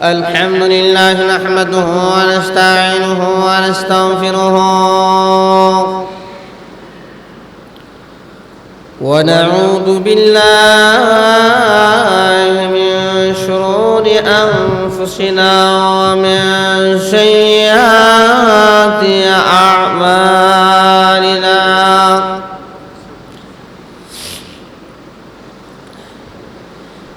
الحمد لله نحمده ونستعينه ونستغفره ونعوذ بالله من شرور أنفسنا ومن سيئات أعمالنا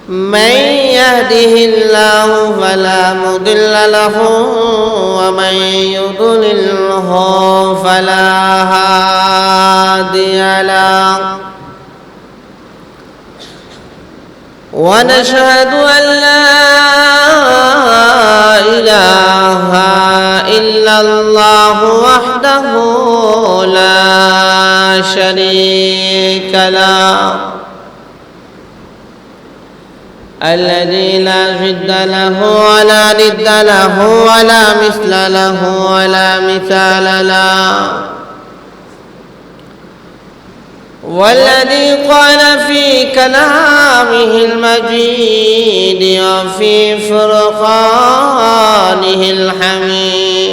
من يهده الله فلا مضل له ومن يضلله فلا هادي له ونشهد أن لا إله إلا الله وحده لا شريك له الذي لا جد له ولا ند له ولا مثل له ولا مثال له والذي قال في كلامه المجيد وفي فرقانه الحميد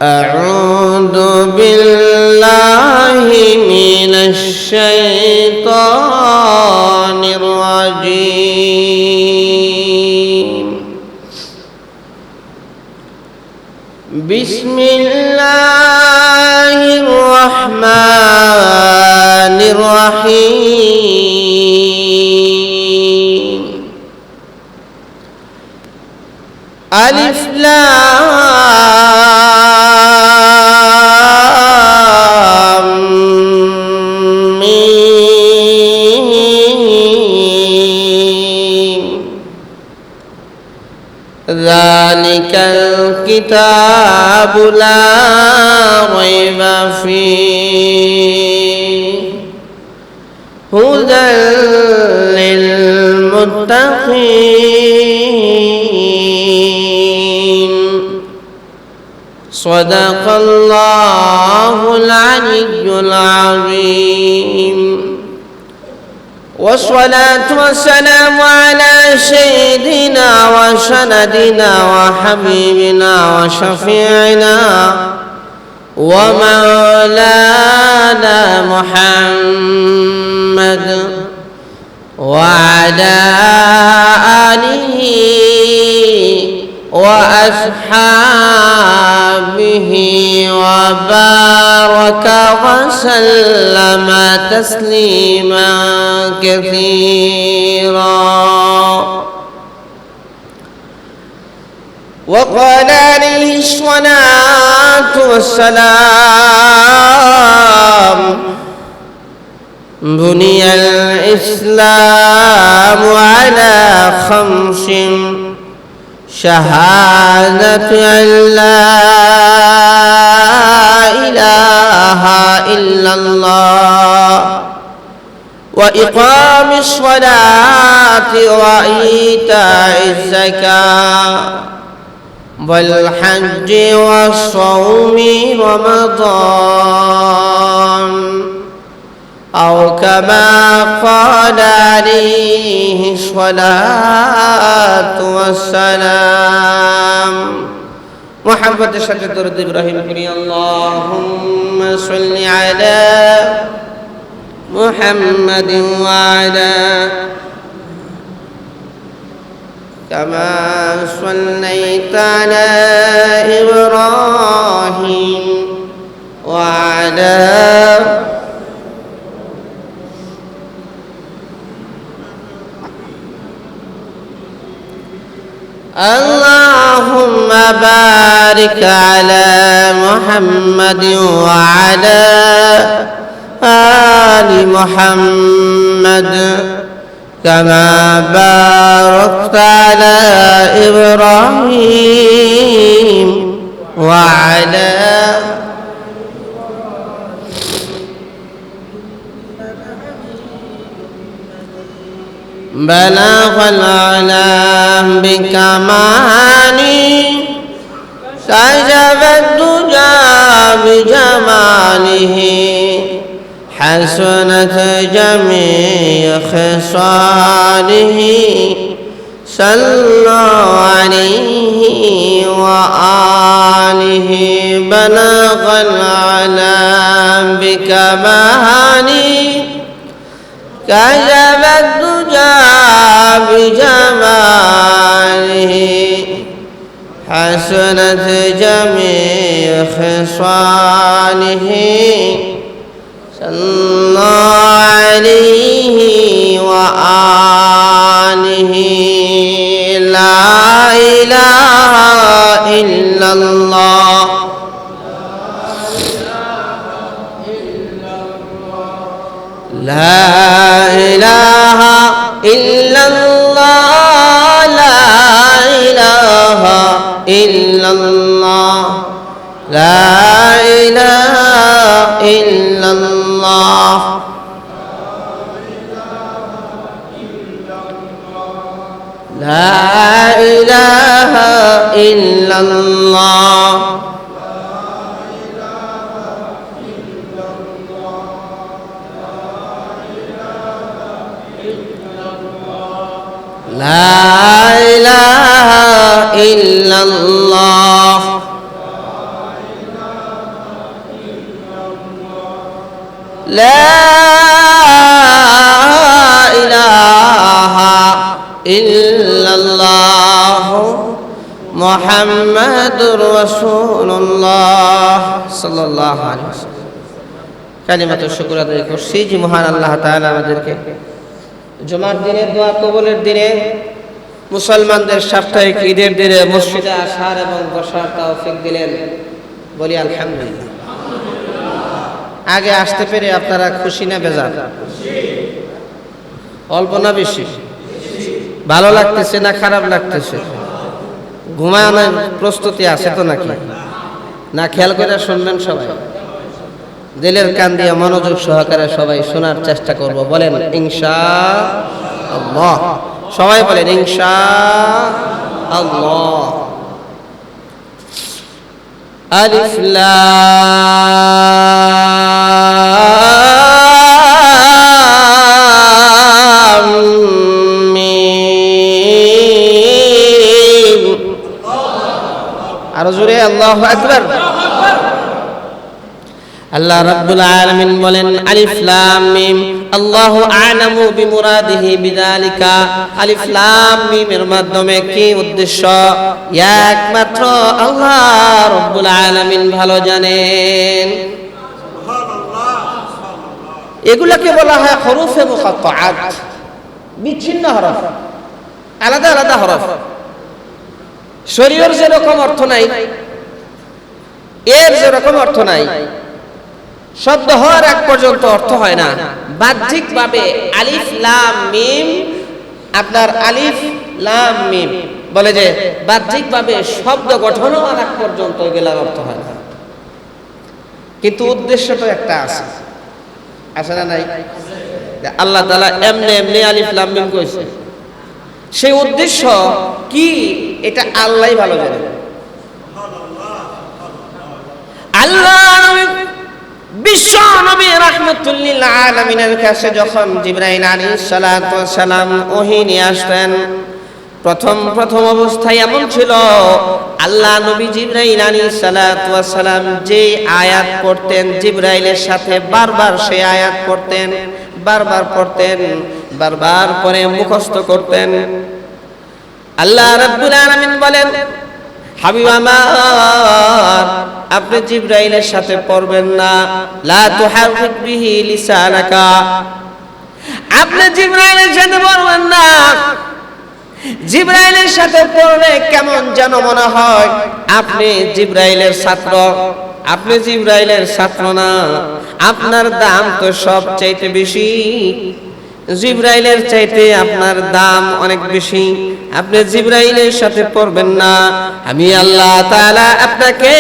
أعوذ بالله من الشيطان الرجيم بسم الله الرحمن الرحيم ألف لام ميم ذلك الكتاب لا ريب فيه هدى للمتقين صدق الله العلي العظيم والصلاة والسلام على سيدنا وسندنا وحبيبنا وشفيعنا ومولانا محمد وعلى آله وأصحابه وبارك وسلم تسليما كثيرا وقال عليه الصلاة والسلام بني الإسلام على خمس شهادة أن لا إله إلا الله وإقام الصلاة وإيتاء الزكاة والحج والصوم رمضان أو كما قال عليه الصلاة والسلام محبة شجرة درود إبراهيم كري اللهم صل على محمد وعلى كما صليت على إبراهيم وعلى اللهم بارك على محمد وعلى آل محمد كما باركت على إبراهيم وعلى بلغ العلا بكماله كشف الدجى بجماله حسنت جميع خصاله آله صلوا عليه وآله بلغ العلا بكماله كشف الدجى بجماله حسنت جميع خصاله صلى عليه وآله لا إله إلا الله لا إله إلا الله لا إله إلا الله لا إله إلا الله لا إله إلا الله لا إله إلا الله لا إله إلا الله محمد رسول الله صلى الله عليه وسلم কালিমাতুশ শুকর আদায় করছি যে মহান আল্লাহ তাআলা আমাদেরকে জুমার দিনে দোয়া কবুলের দিনে মুসলমানদের সাপ্তাহিক ঈদের দিনে মসজিদে আসার এবং বসার তৌফিক দিলেন বলি আলহামদুলিল্লাহ। আগে আসতে পেরে আপনারা খুশি না বেজার? অল্প না বেশি? ভালো লাগতেছে না খারাপ লাগতেছে? ঘুমানোর প্রস্তুতি আছে তো নাকি? না খেয়াল করে শুনবেন সবাই? দিলের কান দিয়ে মনোযোগ সহকারে সবাই শোনার চেষ্টা করব। বলেন ইনশাআল্লাহ। সবাই বলেন ইনশাআল্লাহ। আলিফ লাম মিম। আরো জোরে আল্লাহু আকবার। আল্লাহ রাব্বুল আলামিন বলেন আলিফ লাম মিম আল্লাহু আ'লামু বিমুরাদিহি বিযালিকা। আলিফ লাম মিমের মাধ্যমে কি উদ্দেশ্য একমাত্র আল্লাহ রাব্বুল আলামিন ভালো জানেন। এগুলাকে বলা হয় হরফে মুকাত্তাআত, বিচ্ছিন্ন হরফ, আলাদা আলাদা হরফ। শরীয়র যেরকম অর্থ নাই এর যেরকম অর্থ নাই, শব্দ হওয়ার এক পর্যন্ত অর্থ হয় না। বাহ্যিক ভাবে আলিফ লাম মিম, আপনার আলিফ লাম মিম বলে যে বাহ্যিক ভাবে শব্দ গঠন হওয়ার এক পর্যন্ত এগুলার অর্থ হয় না, কিন্তু উদ্দেশ্য তো একটা আছে, আছে না নাই? আল্লাহ তাআলা এমনি এমনি আলিফ লাম মিম কইছে, সেই উদ্দেশ্য কি এটা আল্লাহই ভালো জানেন। আল্লাহ বিশ্ব নবী রাহমাতুল লিল আলামিনের কাছে যখন জিবরাইল আলাইহিস সালাতু ওয়াস সালাম ওহী নিয়ে আসতেন, প্রথম অবস্থায় এমন ছিল আল্লাহ নবী জিবরাইল আলাইহিস সালাতু ওয়াস সালাম যে আয়াত পড়তেন জিবরাইলের সাথে বারবার সেই আয়াত পড়তেন, বারবার পড়তেন, বারবার পরে মুখস্থ করতেন। আল্লাহ রাব্বুল আলামিন বলেন হাবিব আমার আপনি জিবরাইলের সাথে পড়বেন না, লা তুহাররিক বিহি লিসানাকা, আপনি জিবরাইলের সাথে পড়বেন না। জিবরাইলের সাথে পড়লে কেমন যেন মনে হয় আপনি জিবরাইলের ছাত্র। আপনি জিবরাইলের ছাত্র না, আপনার দাম তো সব চাইতে বেশি, জিবরাইলের চাইতে আপনার দাম অনেক বেশি। আপনি জিবরাইলের সাথে পড়বেন না, আমি আল্লাহ তাআলা আপনাকে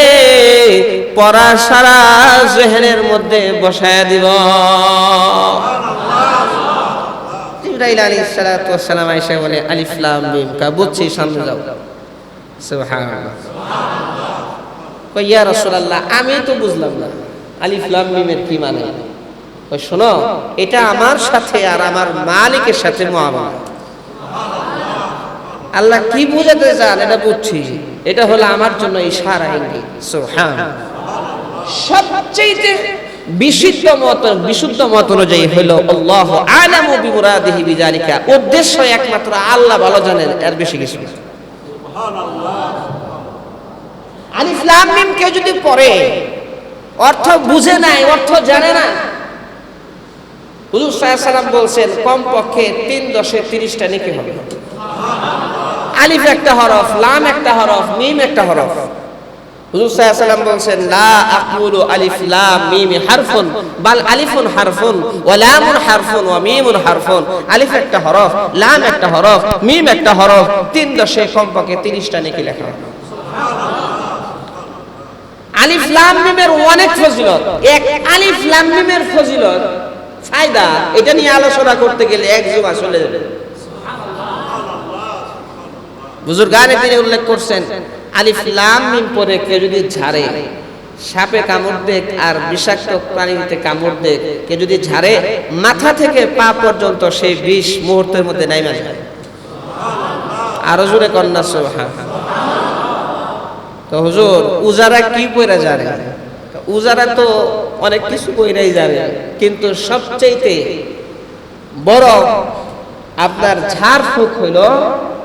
পড়া সারা জেহেনের মধ্যে বসায় দিব। জিবরাইল আলাইহিস সালাতু ওয়াস সালাম আয়েশা বলে আলিফ লাম মিম কা বুঝছি, সামনে যাও। সুবহানাল্লাহ। কই ইয়া রাসূলুল্লাহ আমি তো বুঝলাম না আলিফ লাম মিমের কি মানে। শোনো, এটা আমার সাথে আর আমার মালিকের সাথে মুআমালা। আল্লাহ কি বোঝাতে চান এটা বুঝছি, এটা হলো আমার জন্য ইশারা ইঙ্গিত। সুবহানাল্লাহ। সবচেয়ে বিশুদ্ধ মত অনুযায়ী হলো আল্লাহু আ'লামু বিমুরাদিহি বিযালিকা, উদ্দেশ্য একমাত্র আল্লাহ ভালো জানেন, এর বেশি কিছু না। আলিফ লাম মিম কে যদি পড়ে অর্থ বুঝে নাই, অর্থ জানে না, হুজুর সাল্লাল্লাহু আলাইহি ওয়াসাল্লাম বলছেন কমপক্ষে 3×10 30টা নেকি হবে। আলিফ একটা হরফ, লাম একটা হরফ, মিম একটা হরফ। হুজুর সাল্লাল্লাহু আলাইহি ওয়াসাল্লাম বলছেন লা আকুলু আলিফ লাম মিম হারফুন বাল আলিফুন হারফুন ওয়া লামুন হারফুন ওয়া মিমুন হারফুন। আলিফ একটা হরফ, লাম একটা হরফ, মিম একটা হরফ, 3×10 কমপক্ষে 30টা নেকি লেখা হবে। আলিফ লাম মিমের অনেক ফজিলত, এক আলিফ লাম মিমের ফজিলত ফায়দা, এটা নিয়ে আলোচনা করতে গেলে এক জুমা চলে যাবে। বুজুর্গানে তিনি উল্লেখ করছেন আলিফ লাম মিম পরে কে যদি ঝাড়ে, সাপে কামড় দেখ আর বিষাক্ত প্রাণীতে কামড় দেখ, কে যদি ঝাড়ে মাথা থেকে পা পর্যন্ত সেই বিষ মুহূর্তের মধ্যে নাইমা যায়। আরো জোরে কন্যা সুবহানাল্লাহ। তো হুজুর উজারা কি কইরা জানে? উজারা তো অনেক কিছু কইরাই জানে, কিন্তু সবচেয়ে বড় আপনার ঝাড় ফুঁক হইলো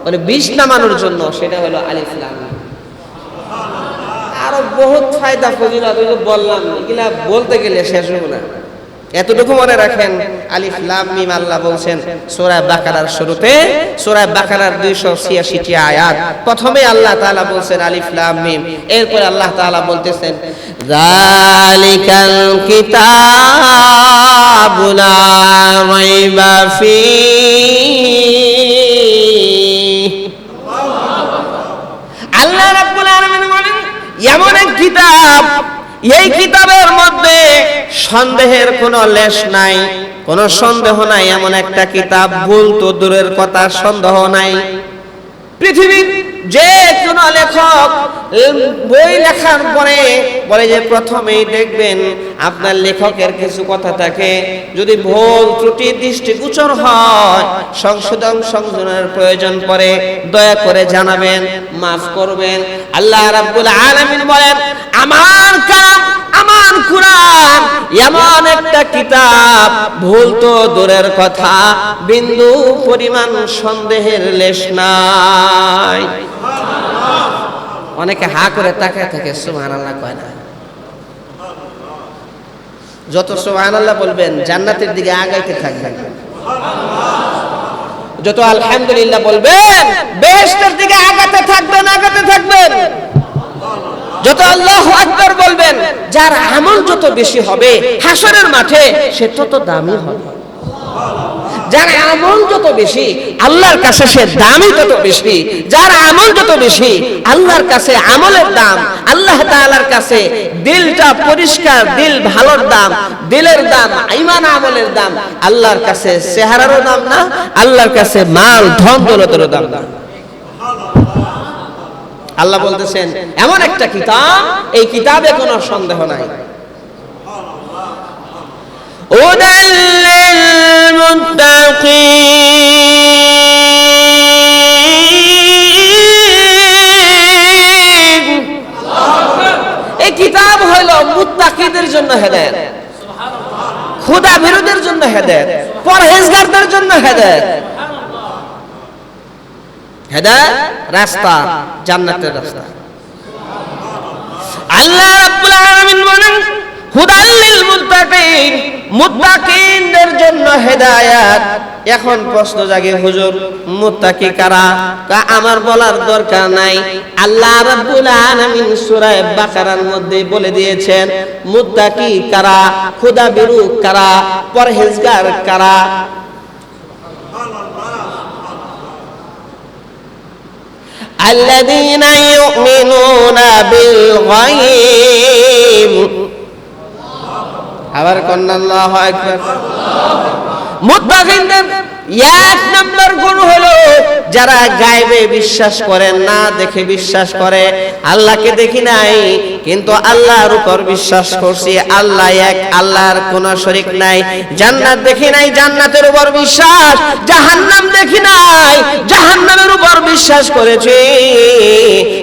মানে বিষ নামানোর জন্য, সেটা হলো আলিফ লাম। আরো বহুত ফায়দা ফজিলত বললাম, এগুলা বলতে গেলে শেষ হবে না। এতটুকু মনে রাখেন, আলিফ লাম মিম আল্লাহ বলছেন সূরা বাকারার শুরুতে, সূরা বাকারার 286টি আয়াত। প্রথমে আল্লাহ তাআলা বলছেন আলিফ লাম মিম, এরপর আল্লাহ তাআলা বলতেছেন যালিকাল কিতাবু লা রাইবা ফীহি। আল্লাহ রাব্বুল আলামিন বলেন এমন এক কিতাব, এই কিতাবের মধ্যে সন্দেহের কোনো লেশ নাই, কোনো সন্দেহ নাই। এমন একটা কিতাব, ভুল তো দূরের কথা, সন্দেহ নাই। পৃথিবীর যে কোনো লেখক বই লেখার পরে বলে যে প্রথমেই দেখবেন আপনার লেখকের কিছু কথা থাকে, যদি ভুল ত্রুটি দৃষ্টিগোচর হয়, সংশোধনের প্রয়োজন পড়ে দয়া করে জানাবেন, মাফ করবেন। আল্লাহ রাব্বুল আলামিন বলেন আমার কালাম, আমার কুরআন এমন একটা কিতাব, ভুল তো দূরের কথা, বিন্দু পরিমাণ সন্দেহের লেশ নাই। অনেকে হা করে তাকায় থাকে, সুবহানাল্লাহ কয় না। যত সুবহানাল্লাহ বলবেন জান্নাতের দিকে আগাইতে থাকবেন, যত আলহামদুলিল্লাহ বলবেন বেহেশতের দিকে আগাতে থাকবেন, আগাতে থাকবেন। যত আল্লাহু আকবার বলবেন, যার আমল যত বেশি হবে হাসরের মাঠে সে তত দামি হবে। যার আমল যত বেশি আল্লাহর কাছে সে দামই তত বেশি। যার আমল যত বেশি আল্লাহর কাছে আমলের দাম, আল্লাহ তাআলার কাছে দিলটা পরিষ্কার, দিল ভালোর দাম, দিলের দাম, ঈমান আমলের দাম। আল্লাহর কাছে চেহারারও দাম না, আল্লাহর কাছে মাল ধন দৌলতেরও দাম না। আল্লাহ বলতেছেন এমন একটা কিতাব, এই কিতাবে কোনো সন্দেহ নাই। উদাল্লিল মুত্তাকিন, এই কিতাব হলো মুত্তাকিদের জন্য হেদায়েত, খোদা বিরোধীদের জন্য হেদায়েত, পরহেজগারদের জন্য হেদায়েত। হেদায়েত রাস্তা, জান্নাতের রাস্তা। আল্লাহ রাব্বুল আলামিন বলেন হুদাল লিল মুত্তাকিন, মুত্তাকিনদের জন্য হেদায়েত। এখন প্রশ্ন জাগে হুজুর মুত্তাকি কারা? আমার বলার দরকার নাই, আল্লাহ রাব্বুল আলামিন সূরা বাকারার মধ্যে বলে দিয়েছেন মুত্তাকি কারা, খোদা বিরু কারা, পরহেজগার কারা। আল্লাযীনা ইউমিনুনা বিল গায়ব। আবার কন্না আল্লাহু আকবার। মুত্তাকিনদের এক নম্বর গুণ হলো যারা গায়বে বিশ্বাস করে, না দেখে বিশ্বাস করে। আল্লাহকে দেখি নাই কিন্তু আল্লাহর উপর বিশ্বাস করছি, আল্লাহ এক, আল্লাহর কোনো শরীক নাই। জান্নাত দেখি নাই, জান্নাতের উপর বিশ্বাস। জাহান্নাম দেখি নাই, জাহান্নামের উপর বিশ্বাস। বিশ্বাস করেছি,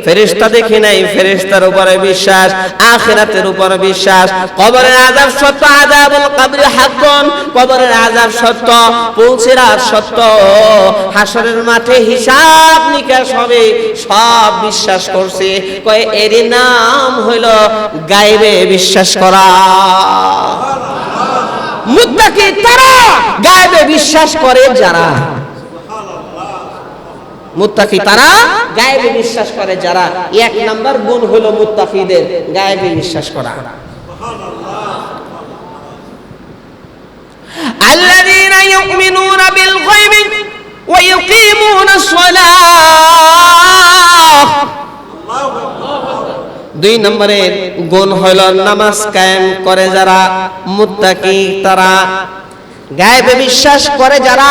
ফেরেশতা দেখি নাই, ফেরেশতার উপরে বিশ্বাস, আখিরাতের উপরে বিশ্বাস, কবরের আযাব সত্য, আযাবুল কবরি হাক্কুন, কবরের আযাব সত্য, পুলসিরাত সত্য, হাসরের মাঠে হিসাব নিকাশ হবে, সব বিশ্বাস করছে। কয় এর নাম হইল গায়বে বিশ্বাস করা। মুত্তাকি তারা, গায়বে বিশ্বাস করে যারা। মুত্তাকি তারা, গায়বে বিশ্বাস করে যারা। এক নাম্বার গুণ হলো মুত্তাকিদের গায়বে বিশ্বাস করা। আল্লাযীনা ইউমিনুনা বিল গায়বি ওয়া ইউকিমুনাস সালাহ। দুই নম্বরের গুণ হলো নামাজ কায়েম করে যারা, মুত্তাকি তারা। গায়বে বিশ্বাস করে যারা,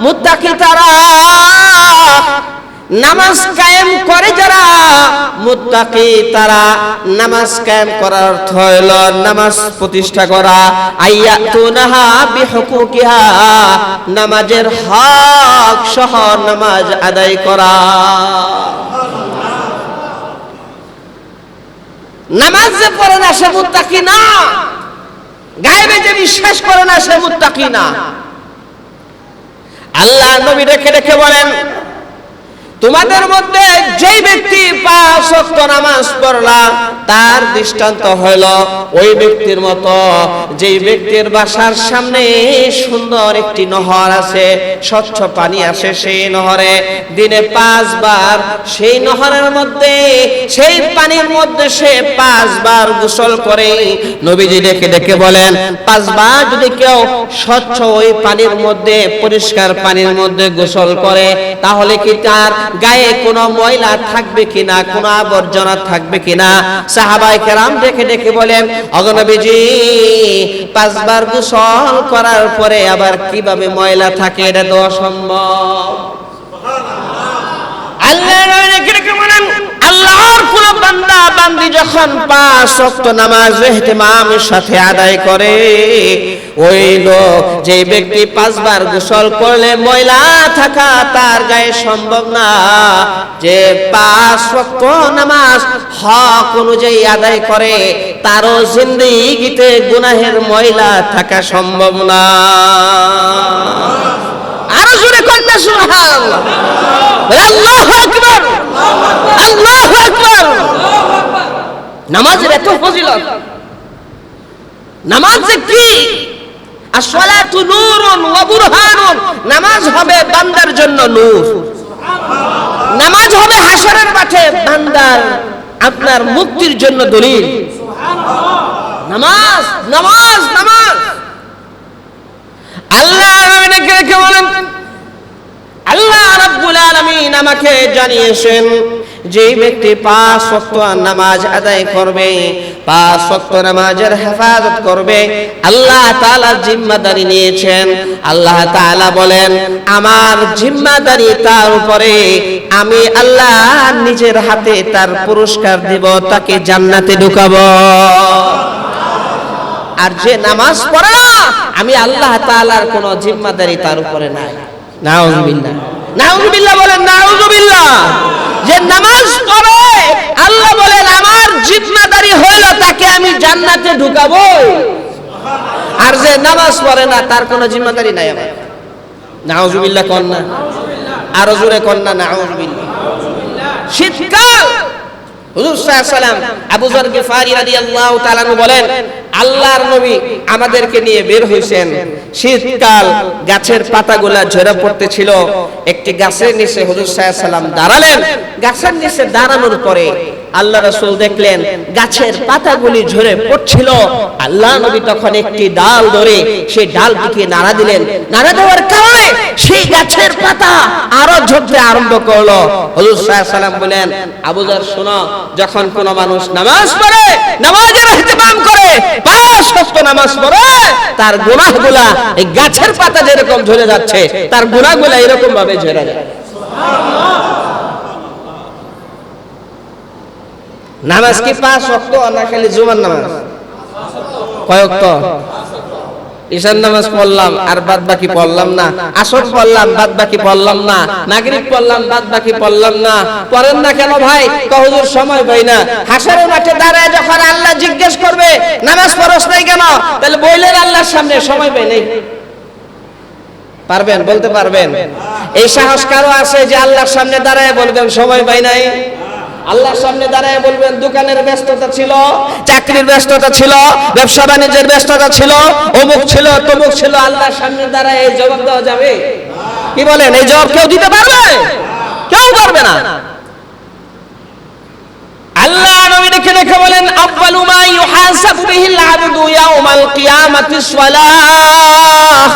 মুত্তাকি তারা। নামাজ কায়েম করে যারা, মুত্তাকি তারা। নামাজ কায়েম করার অর্থ হলো নামাজ প্রতিষ্ঠা করা, আইয়াতুনাহা বিহুকুকিহা, নামাজের হক সহ নামাজ আদায় করা। নামাজ যে পড়ে না সে মুত্তাকি না, গায়বে যে বিশ্বাস করে না সে মুত্তাকি না। আল্লাহ নবী রেখে রেখে বলেন, তোমাদের মধ্যে যেই ব্যক্তি 5 ওয়াক্ত নামাজ পড়লা তার দৃষ্টান্ত হইল ওই ব্যক্তির মতো যেই ব্যক্তির বাসার সামনে সুন্দর একটি নহর আছে, স্বচ্ছ পানি আসে, সেই নহরে দিনে 5 বার সেই নহরের মধ্যে, সেই পানির মধ্যে সে 5 বার গোসল করে। নবীজি ডেকে ডেকে বলেন, 5 বার যদি কেউ স্বচ্ছ ওই পানির মধ্যে, পরিষ্কার পানির মধ্যে গোসল করে, তাহলে কি তার গায়ে কোনো ময়লা থাকবে কিনা, কোনো আবর্জনা থাকবে কিনা? সাহাবায়ে কেরাম দেখে দেখে বলেন, ওগো নবীজি 5 বার গোসল করার পরে আবার কিভাবে ময়লা থাকে? এটা তো অসম্ভব। আল্লাহ দেখে দেখে বলেন, আল্লাহর কোন বান্দা বান্দি যখন 5 ওয়াক্ত নামাজ ইহতিমামের সাথে আদায় করে, ওই লোক যে ব্যক্তি 5 বার গোসল করলে ময়লা থাকা তার গায়ে সম্ভব না, যে 5 ওয়াক্ত নামাজ হক অনুযায়ী আদায় করে তারও জিন্দেগিতে গুনাহের ময়লা থাকা সম্ভব না। আরো জোরে কন্যা সুবহানাল্লাহ, আল্লাহু আকবার, আল্লাহু আকবার। নামাজের এত ফজিলত, নামাজ কি? আসসালাতু নূরুন ওয়া বুরহানুন, নামাজ হবে বান্দার জন্য নূর, নামাজ হবে হাশরের মাঠে বান্দার আপনার মুক্তির জন্য দলিল। নামাজ নামাজ নামাজ। আল্লাহ নবীকে রেখে বলেন, আল্লাহ রাব্বুল আলামিন আমাকে জানিয়েছেন যেই ব্যক্তি 5 ওয়াক্ত নামাজ আদায় করবে, 5 ওয়াক্ত নামাজের হেফাজত করবে, আল্লাহ তাআলা জিম্মাদারি নিয়েছেন। আল্লাহ তাআলা বলেন, আমার জিম্মাদারি তার উপরে, আমি আল্লাহ নিজের হাতে তার পুরস্কার দিব, তাকে জান্নাতে ঢুকাবো। আর যে নামাজ পড়ে না, আমি আল্লাহ তাআলার কোনো জিম্মাদারি তার উপরে নাই। নাউযুবিল্লাহ, নাউযুবিল্লাহ বলেন, নাউযুবিল্লাহ। যে নামাজ পড়ে আল্লাহ বলেন আমার জিম্মাদারি হইল তাকে আমি জান্নাতে ঢুকাবো। আর যে নামাজ পড়ে না তার কোনো জিম্মাদারি নাই আমার। নাউযুবিল্লাহ কন্যা, আরো জোরে কন্যা নাউযুবিল্লাহ। শীতকাল, হুজুর সাল্লাল্লাহু আলাইহি ওয়াসাল্লাম আবু যর গিফারি রাদিয়াল্লাহু তাআলা বলেন, আল্লাহর নবী আমাদেরকে নিয়ে বের হইছেন, শীতকাল, গাছের পাতাগুলা ঝরে পড়তেছিল, একটি গাছের নিচে হুজুর সাল্লাল্লাহু আলাইহি ওয়াসাল্লাম দাঁড়ালেন। গাছের নিচে দাঁড়ানোর পরে আল্লাহ রাসূল দেখলেন গাছের পাতাগুলি ঝরে পড়ছিল। আল্লাহ নবী তখন একটি ডাল ধরে সেই ডালটিকে নাড়া দিলেন। নাড়া দেওয়ার কারণে সেই গাছের পাতা আরো ঝরতে আরম্ভ করলো। হুজুর সাল্লাল্লাহু আলাইহি ওয়াসাল্লাম বলেন, আবু যর শোনো, যখন কোন মানুষ নামাজ পড়ে, নামাজের ইহতিমাম করে, 5 ওয়াক্ত নামাজ পড়ে, তার গুনাহগুলা এই গাছের পাতা যেরকম ঝরে যাচ্ছে তার গুনাহগুলা এরকম ভাবে ঝরে যায়। নামাজ কি 5 ওয়াক্ত না খালি জুমার নামাজ? কয় ওয়াক্ত? ঈশান নামাজ পড়লাম আর বাদ বাকি পড়লাম না, আসর পড়লাম বাদ বাকি পড়লাম না, মাগরিব পড়লাম বাদ বাকি পড়লাম না। পড়েন না কেন ভাই? হুজুর সময় পাই না। হাসরের মাঠে দাঁড়ায় যখন আল্লাহ জিজ্ঞেস করবে নামাজ পড়ছ নাই কেন, তাহলে বললেন আল্লাহর সামনে সময় পাই নাই। পারবেন? বলতে পারবেন? এই সাহস কারো আছে যে আল্লাহর সামনে দাঁড়ায় বলবেন সময় পাই নাই? আল্লাহর সামনে দাঁড়ায় বলবেন দোকানের ব্যস্ততা ছিল, চাকরির ব্যস্ততা ছিল, ব্যবসা বাণিজ্যের ব্যস্ততা ছিল, অমুক ছিল তমুক ছিল, আল্লাহর সামনে দাঁড়ায় এই জবাব দেওয়া যাবে? কি বলেন? এই জবাব কেউ দিতে পারবে? কেউ পারবে না। আল্লাহ নবী দেখে বলেন আউয়ালু মা ইউহাসাবু বিহিল আবদু ইয়াউমাল কিয়ামাতিস সালাহ।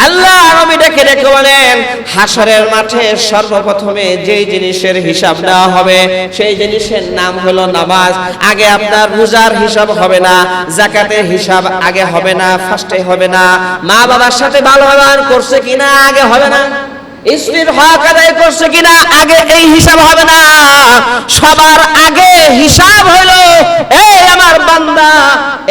আল্লাহ নবী ডেকে বলেন হাসরের মাঠে সর্বপ্রথমে যেই জিনিসের হিসাব নেওয়া হবে সেই জিনিসের নাম হলো নামাজ। আগে আপনার রোজার হিসাব হবে না, যাকাতের হিসাব আগে হবে না, ফার্স্টে হবে না, মা বাবার সাথে ভালো ব্যবহার করছে কিনা আগে হবে না, স্ত্রীর হক আদায় করছে কিনা আগে এই হিসাব হবে না। সবার আগে হিসাব হলো এই আমার বান্দা,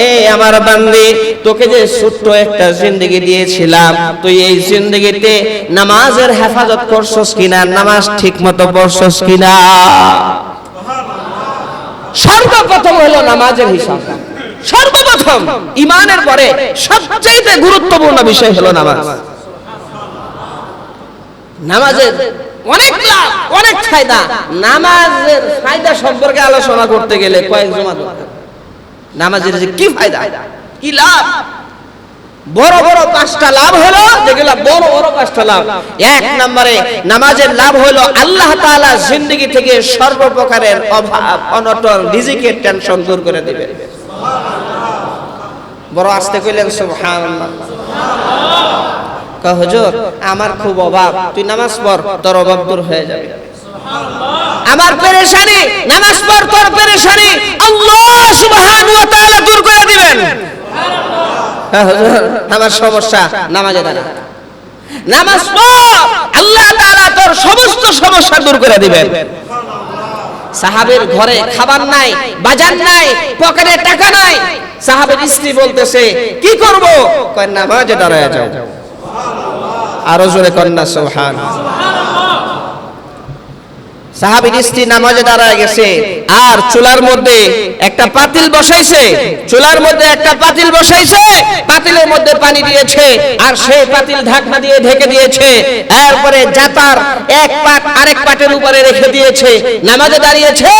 এই আমার বান্দি, তোকে যে ছোট্ট একটা জিন্দেগি দিয়েছিলাম, তুই এই জিন্দেগিতে নামাজের হেফাজত করছস কিনা, নামাজ ঠিক মতো পড়ছস কিনা। সর্বপ্রথম হলো নামাজের হিসাব। সর্বপ্রথম ঈমানের পরে সবচেয়ে গুরুত্বপূর্ণ বিষয় হলো নামাজ। নামাজের অনেক লাভ, অনেক ফায়দা। নামাজের ফায়দা সম্পর্কে আলোচনা করতে গেলে কয়েক জমা দরকার। নামাজের যে কি ফায়দা, কি লাভ, বড় বড় পাঁচটা লাভ হলো, যেগুলো বড় বড় পাঁচটা লাভ। এক নম্বরে নামাজের লাভ হলো আল্লাহ তাআলা জিন্দেগি থেকে সর্বপ্রকারের অভাব অনটন রিজিকের টেনশন দূর করে দিবে। বড় আস্তে কইলেন সুবহানাল্লাহ। হুজুর আমার খুব অভাব, তুই নামাজ পড় তোর অভাব দূর হয়ে যাবে। আমার পেরেশানি, নামাজ পড় তোর পেরেশানি আল্লাহ সুবহানাহু ওয়া তাআলা দূর করে দিবেন। হুজুর আমার সমস্যা, নামাজে দাঁড়া, নামাজ পড়, আল্লাহ তাআলা তোর সমস্ত সমস্যা দূর করে দিবেন। সাহাবের ঘরে খাবার নাই, বাজার নাই, পকেটে টাকা নাই, সাহাবের স্ত্রী বলতেছে কি করব? কয় নামাজে দাঁড়ায় যাও। আরো জোরে কন্যা সুবহানাল্লাহ। সাহাবীর স্ত্রী নামাজে দাঁড়ায় গেছে আর চুলার মধ্যে একটা পাতিল বসাইছে, চুলার মধ্যে একটা পাতিল বসাইছে, পাতিলের মধ্যে পানি দিয়েছে আর সেই পাতিল ঢাকনা দিয়ে ঢেকে দিয়েছে। এরপরে জাতার এক পাট আরেক পাটের উপরে রেখে দিয়েছে, নামাজে দাঁড়িয়েছে।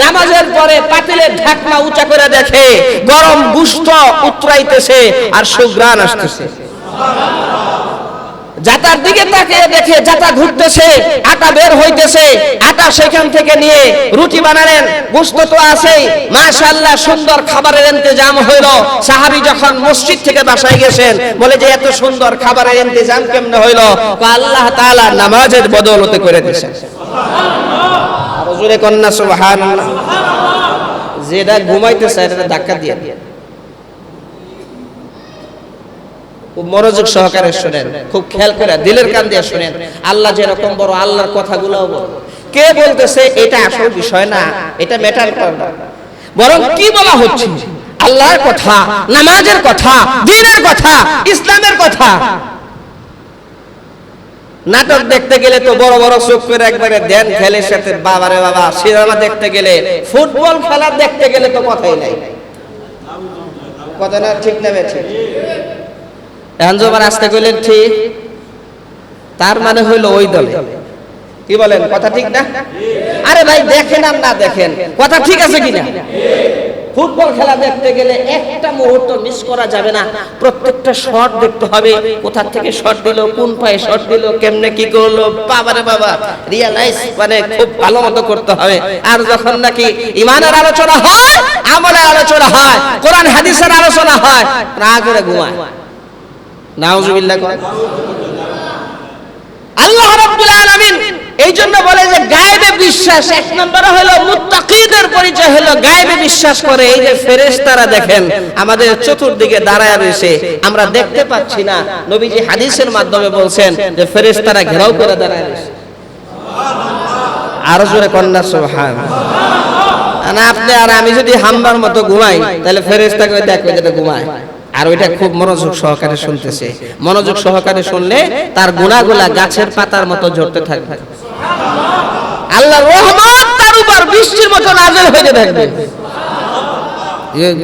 নামাজের পরে পাতিলের ঢাকনা উঁচা করে দেখে গরম গোশত উতরাইতেছে আর সুঘ্রাণ আসতেছে। জাতার দিকে তাকিয়ে দেখে জাতা ঘুরতেছে, আটা বের হইতেছে, আটা সেখান থেকে নিয়ে রুটি বানালেন, গোশত তো আছেই, মাশাআল্লাহ সুন্দর খাবারের ইন্তজাম হইল। সাহাবী যখন মসজিদ থেকে বাসায় গেছেন বলে যে এত সুন্দর খাবারের ইন্তজাম কেমনে হইল? আল্লাহ তাআলা নামাজের বদৌলতে করে দিয়েছেন। সুবহানাল্লাহ। আর জোরে কন্যা সুবহানাল্লাহ। যেটা ঘুমাইতেছে এটা ধাক্কা দিয়ে খুব মনোযোগ সহকারে শুনেন, খুব খেয়াল করে দিলের কান দিয়ে শুনেন। আল্লাহ যেরকম বড়, আল্লাহর কথাগুলোও বড়। কে বলতেছে এটা আসল বিষয় না, এটা ম্যাটার করে না, বরং কি বলা হচ্ছে আল্লাহর কথা, নামাজের কথা, দ্বীনের কথা, ইসলামের কথা। নাটক দেখতে গেলে তো বড় বড় চোখ করে একবারে ধ্যান খেলের সাথে বাবারে বাবা, সিনেমা দেখতে গেলে, ফুটবল খেলা দেখতে গেলে তো কথাই নাই। কথা না ঠিক না ঠিক? এনজোবার আসতে কইলেন ঠিক, তার মানে হইলো ওই দলে। কি বলেন? কথা ঠিক না? আরে ভাই দেখেন আর না দেখেন, কথা ঠিক আছে কিনা? ফুটবল খেলা দেখতে গেলে একটা মুহূর্ত মিস করা যাবে না, প্রত্যেকটা শট দেখতে হবে। কোথা থেকে শট দিল, কোন পায়ে শট দিল, কেমনে কি করলো, বাবারে বাবা রিয়ালাইজ মানে খুব ভালো মতো করতে হবে। আর যখন নাকি ঈমানের আলোচনা হয়, আমলের আলোচনা হয়, কোরআন হাদিসের আলোচনা হয়, রাগ করে ঘুমায়। নাউজুবিল্লাহ। আল্লাহ রাব্বুল আলামিন এই জন্য বলে যে গায়েবে বিশ্বাস। এক নম্বরে হলো মুত্তাকিদের পরিচয় হলো গায়েবে বিশ্বাস করে। এই যে ফেরেশতারা দেখেন আমাদের চতুর্দিকে দাঁড়ায় রয়েছে, আমরা দেখতে পাচ্ছি না, নবীজি হাদিসের মাধ্যমে বলছেন যে ফেরেশতারা ঘেরাও করে দাঁড়ায় রয়েছে। আরো জোরে কন্যা সুবহানাল্লাহ। আপনি আর আমি যদি হামবার মতো ঘুমাই তাহলে ফেরেশতা কই দেখবে যেটা ঘুমায়, আর ওইটা খুব মনোযোগ সহকারে শুনতেছে। মনোযোগ সহকারে শুনলে তার গুনাহগুলা গাছের পাতার মতো ঝরতে থাকবে। আল্লাহর রহমত তার উপর বৃষ্টির মতো নাযিল হতে থাকবে।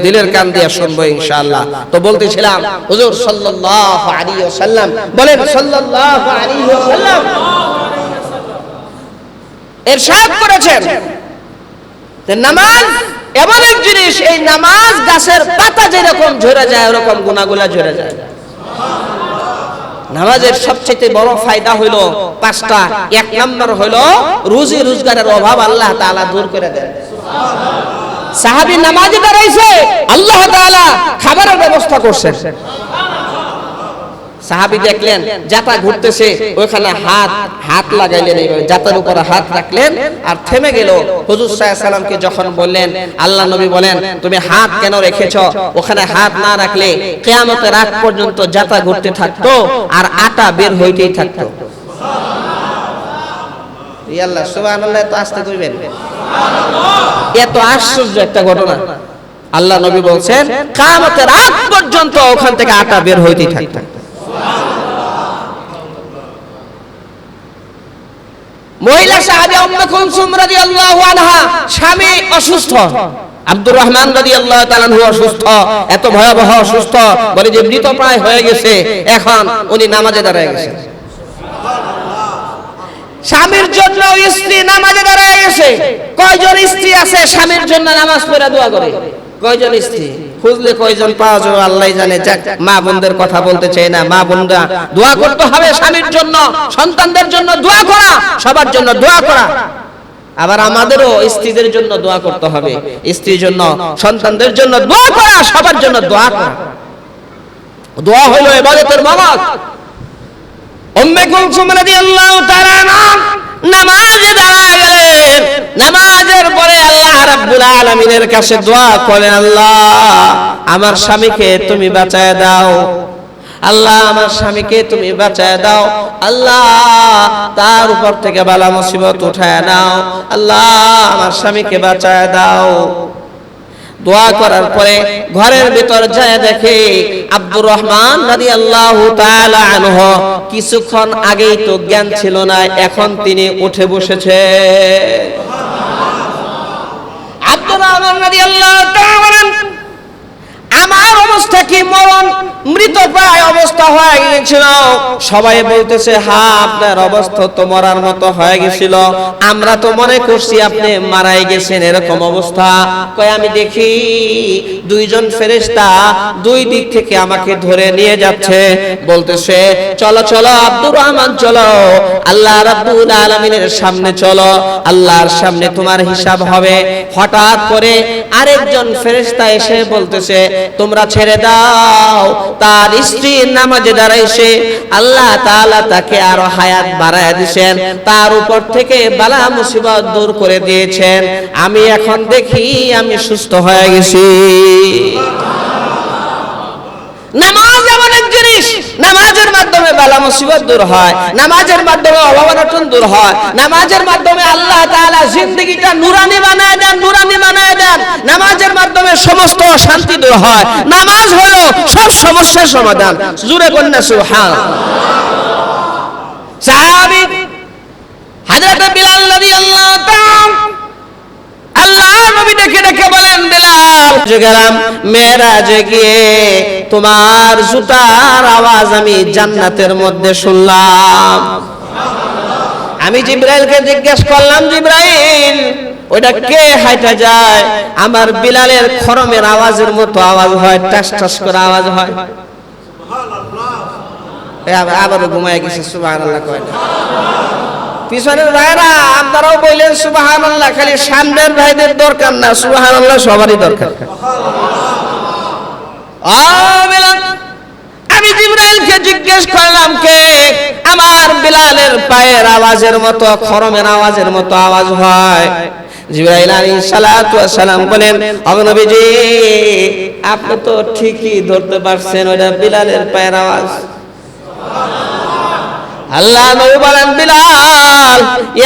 দিলের কান দিয়ে শুনবো ইনশাআল্লাহ। তো বলতেছিলাম হুজুর সাল্লাল্লাহু আলাইহি ওয়াসাল্লাম বলেন, সাল্লাল্লাহু আলাইহি ওয়াসাল্লাম ইরশাদ করেছেন যে নামাজ এমন এক জিনিস, এই নামাজ গাছের পাতা যেরকম ঝরে যায় ওরকম গুনাহগুলা ঝরে যায়। নামাজের সবচেয়ে বড় ফায়দা হলো পাঁচটা। এক নম্বর হলো রুজি রোজগারের অভাব আল্লাহ তাআলা দূর করে দেন। সাহাবী নামাজে দাঁড়াইছে, আল্লাহ তাআলা খাবারের ব্যবস্থা করছেন। সাহাবী দেখলেন জাতা ঘুরতেছে, ওখানে হাত লাগাইলেন, জাতার উপরে হাত রাখলেন আর থেমে গেল। হুজুর সাল্লাল্লাহু আলাইহি ওয়াসাল্লামকে যখন বললেন, আল্লাহ নবী বলেন তুমি হাত কেন রেখেছো? ওখানে হাত না রাখলে কিয়ামতের আগ পর্যন্ত জাতা ঘুরতে থাকতো আর আটা বের হইতেই থাকতো। সুবহানাল্লাহ, আল্লাহ সুবহানাল্লাহ, তো আস্তে কইবেন। এত আশ্চর্য একটা ঘটনা। আল্লাহ নবী বলছেন কিয়ামতের আগ পর্যন্ত ওখান থেকে আটা বের হইতেই থাকতো। মহিলা সাহাবী উম্মে কুলসুম রাদিয়াল্লাহু আনহা, স্বামী অসুস্থ, আব্দুর রহমান রাদিয়াল্লাহু তাআলা আনহু অসুস্থ, এত ভয়াবহ অসুস্থ বলে যে মৃতপ্রায় হয়ে গেছে। এখন উনি নামাজে দাঁড়ায় গেছেন। স্বামীর জন্য স্ত্রী নামাজে দাঁড়ায় গেছে। কয়জন স্ত্রী আছে স্বামীর জন্য নামাজ পড়ে দোয়া করে? কয়জন স্ত্রী? খুঁজলে কয়জন পাওয়া যাবে আল্লাহই জানে। মা বোনদের কথা বলতে চাই না, মা বোনরা দোয়া করতে হবে স্বামীর জন্য, সন্তানদের জন্য দোয়া করা, সবার জন্য দোয়া করা। আবার আমাদেরও স্ত্রীদের জন্য দোয়া করতে হবে, স্ত্রীর জন্য, সন্তানদের জন্য দোয়া করা, সবার জন্য দোয়া করা। দোয়া হলো ইবাদতের মামাত। উম্মে কুলসুম রাদিয়াল্লাহু তাআলা নামাজে দাঁড়ায় গেলেন। নামাজের পরে আল্লাহ রাব্বুল আলামিনের কাছে দোয়া করেন, আল্লাহ আমার স্বামীকে তুমি বাঁচায় দাও, আল্লাহ আমার স্বামীকে তুমি বাঁচায় দাও, আল্লাহ তার উপর থেকে বালা মুসিবত উঠায় নাও, আল্লাহ আমার স্বামীকে বাঁচায় দাও। দোয়া করার পরে ঘরের ভিতর যায় দেখে আব্দুর রহমান রাদিয়াল্লাহু তাআলা আনহু কিছুক্ষণ আগেই তো জ্ঞান ছিল না, এখন তিনি উঠে বসেছে। আব্দুর রহমান রাদিয়াল্লাহু তাআলা, আমার অবস্থা কি মরণ মৃতপ্রায় অবস্থা হয়ে গিয়েছিল। সবাই বলতেছে হ্যাঁ আপনার অবস্থা তো মরার মতো হয়ে গেছিল, আমরা তো মনে করছি আপনি মারাই গেছেন এরকম অবস্থা। কয় আমি দেখি দুইজন ফেরেশতা দুই দিক থেকে আমাকে ধরে নিয়ে যাচ্ছে, বলতেছে চলো চলো আব্দুর রহমান চলো, আল্লাহ রাব্বুল আলামিনের সামনে চলো, আল্লাহর সামনে তোমার হিসাব হবে। হঠাৎ করে আরেকজন ফেরেশতা এসে বলতেছে তোমরা ছেড়ে দাও, তার স্ত্রী নামাজে দাঁড়াইছে, আল্লাহ তাআলা তাকে আরো হায়াত বাড়ায় দিয়েছেন, তার উপর থেকে বালা মুসিবত দূর করে দিয়েছেন, আমি এখন দেখি আমি সুস্থ হয়ে গেছি। নামাজ এমন এক জিনিস, নামাজের মাধ্যমে বালা মুসিবত দূর হয়, নামাজের মাধ্যমে অভাব-অনটন দূর হয়, নামাজের মাধ্যমে আল্লাহ তাআলা জিন্দেগিটা নূরানি বানায় দেন, নূরানি বানায় দেন, নামাজের মাধ্যমে সমস্ত অশান্তি দূর হয়। নামাজ হলো সব সমস্যার সমাধান। জোরে কন্যা সুবহানাল্লাহ। সাহাবী হযরত বিলাল রাদিয়াল্লাহু তাআলা, আল্লাহ নবী ডেকে ডেকে বলেন বিলাল যে গেলাম মেরাজে গিয়ে তোমার জুতার আওয়াজ আমি জান্নাতের মধ্যে শুনলাম। আমি জিবরাইলকে জিজ্ঞেস করলাম জিবরাইল ওইটা কে হাইটা যায়? আমার বিলালের খরমের আওয়াজের মতো আওয়াজ হয়, টাস টাস করে আওয়াজ হয়। সুবহানাল্লাহ। আবারও ঘুমায় গেছে সুবহানাল্লাহ কয় না। পিছনের ভাইরা আপনারাও বললেন সুবহানাল্লাহ, খালি সামনের ভাইদের দরকার না, সুবহানাল্লাহ সবারই দরকার। আমি জিবরাইলকে জিজ্ঞেস করলাম কে? আমার বিলালের পায়ের আওয়াজের মতো, খরমের আওয়াজের মতো আওয়াজ হয়। জিবরাইল আলাইহিস সালাতু ওয়াস সালাম বলেন ও নবীজি আপনি তো ঠিকই ধরতে পারছেন, ওটা বিলালের পায়ের আওয়াজ। আল্লাহ নবী বলেন বিলাল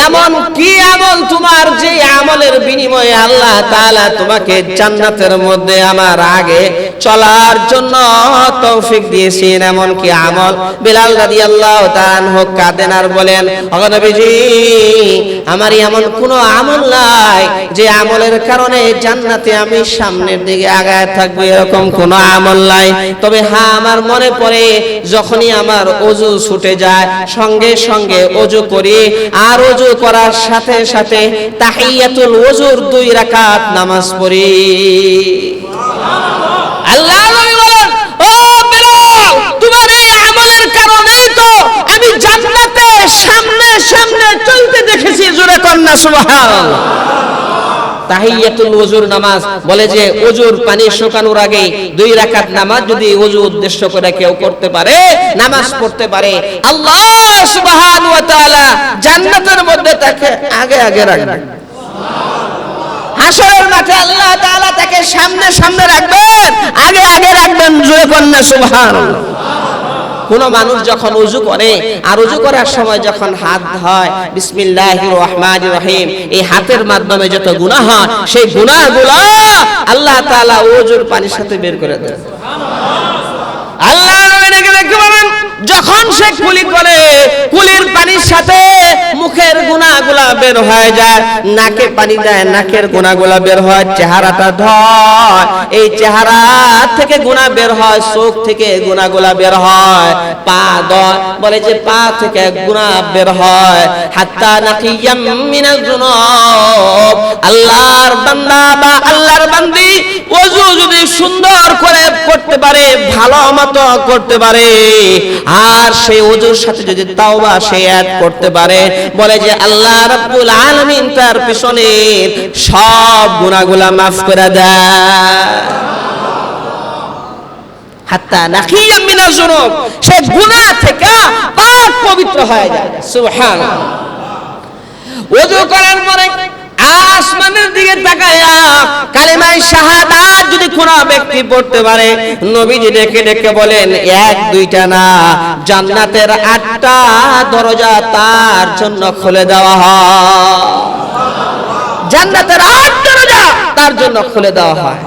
এমন কি আমল তোমার যে আমলের বিনিময়ে আল্লাহ তাআলা তোমাকে জান্নাতের মধ্যে আমার আগে চলার জন্য তৌফিক দিয়েছেন, এমন কি আমল? বিলাল রাদিয়াল্লাহু তাআলা আনহু কাঁদেন আর বলেন, ওগো নবীজি, আমার এমন কোনো আমল নাই যে আমলের কারণে জান্নাতে আমি সামনের দিকে আগায় থাকবো, এরকম কোনো আমল নাই। তবে হ্যাঁ, আমার মনে পড়ে যখনই আমার ওযু ছুটে যায় সঙ্গে সঙ্গে ওযু করি, আর ওযু করার সাথে সাথে তাহিয়াতুল ওযুর 2 রাকাত নামাজ পড়ি। আল্লাহ নবী বলেন, ও বিলাল, তোমার এই আমলের কারণেই তো আমি জান্নাতে সামনে সামনে চলতে দেখেছি। জোরে কন্যা সুবহানাল্লাহ। তাহিয়াতুল ওযুর নামাজ বলে যে ওযুর পানি শুকানোর আগে 2 রাকাত নামাজ যদি ওযু উদ্দেশ্য করে কেউ করতে পারে, নামাজ পড়তে পারে, আল্লাহ সুবহানাহু ওয়া তাআলা জান্নাতের মধ্যে তাকে আগে আগে রাখবেন। হাশরের মাঠে আল্লাহ তাআলা তাকে সামনে সামনে রাখবেন, আগে আগে রাখবেন। জোরে কন্যা সুবহানাল্লাহ। কোন মানুষ যখন ওযু করে আর ওযু করার সময় যখন হাত ধোয়, বিসমিল্লাহির রহমানির রহিম, এই হাতের মাধ্যমে যত গুনাহ হয় সেই গুনাহগুলো আল্লাহ তাআলা ওযুর পানির সাথে বের করে দেন। সুবহানাল্লাহ। আল্লাহ নবীকে দেখতে পাবেন যখন সে কুলি করে, কুলির পানির সাথে মুখের গুনাহগুলো বের হয়ে যায়, নাকে পানি দেয়, নাকের গুনাহগুলো বের হয়, চেহারাটা ধয়, এই চেহারা থেকে গুনাহ বের হয়, চোখ থেকে গুনাহগুলো বের হয়, পা ধয়, বলে যে পা থেকে গুনাহ বের হয়, হাত্তা নাকিয়াম মিনাজ যুনুব। আল্লাহর বান্দা বা আল্লাহর বান্দি ওযু যদি সুন্দর করে করতে পারে, ভালো মতো করতে পারে, আর সেই ওযুর সাথে যদি তাওবা সে অ্যাড করতে পারে, বলে যে আল্লাহ রাব্বুল আলামিন তার পিছনে সব গুনাহগুলো maaf করে দেয়। হাত্তা নাকিয়াম মিনাজ যুনুব, সে গুনাহ থেকে পাক পবিত্র হয়ে যায়। সুবহানাল্লাহ। ওযু করার পরে আসমানের দিকে তাকায়া কালিমায়ে শাহাদাত যদি কোন ব্যক্তি পড়তে পারে, নবীজি ডেকে ডেকে বলেন, 1-2টা না, জান্নাতের 8টা দরজা তার জন্য খুলে দেওয়া হয়। জান্নাতের 8 দরজা তার জন্য খুলে দেওয়া হয়।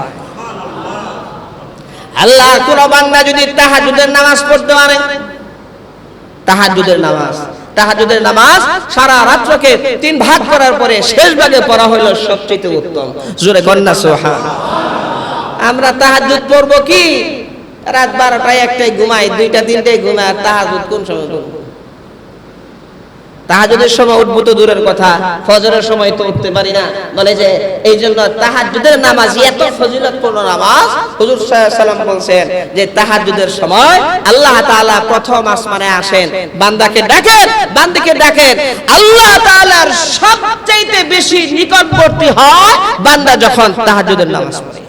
আল্লাহ কোন বান্দা যদি তাহাজ্জুদের নামাজ পড়তে পারে, তাহাজ্জুদের নামাজ সারা রাতকে 3 ভাগ করার পরে শেষ ভাগে পড়া হলো সবচেয়ে উত্তম। জোরে কন্যা সুবহানাল্লাহ। আমরা তাহাজ্জুদ পড়ব কি রাত 12টায় 1টায় ঘুমাই, 2টা 3টায় ঘুমাই, তাহাজ্জুদ কোন সময় পড়ব? তাহাজ্জুদের সময় উঠবো তো দূরের কথা, ফজরের সময় তো উঠতে পারি না। বলে যে এই জন্য তাহাজ্জুদের নামাজ এত ফজিলতপূর্ণ নামাজ, হুজুর সাল্লাল্লাহু আলাইহি ওয়াসাল্লাম বলেন যে তাহাজ্জুদের সময় আল্লাহ তাআলা প্রথম আসমানে আসেন, বান্দাকে ডাকেন, বান্দিকে ডাকেন। আল্লাহ তাআলার সবচেয়ে বেশি নিকটবর্তী হয় বান্দা যখন তাহাজ্জুদের নামাজ পড়ে।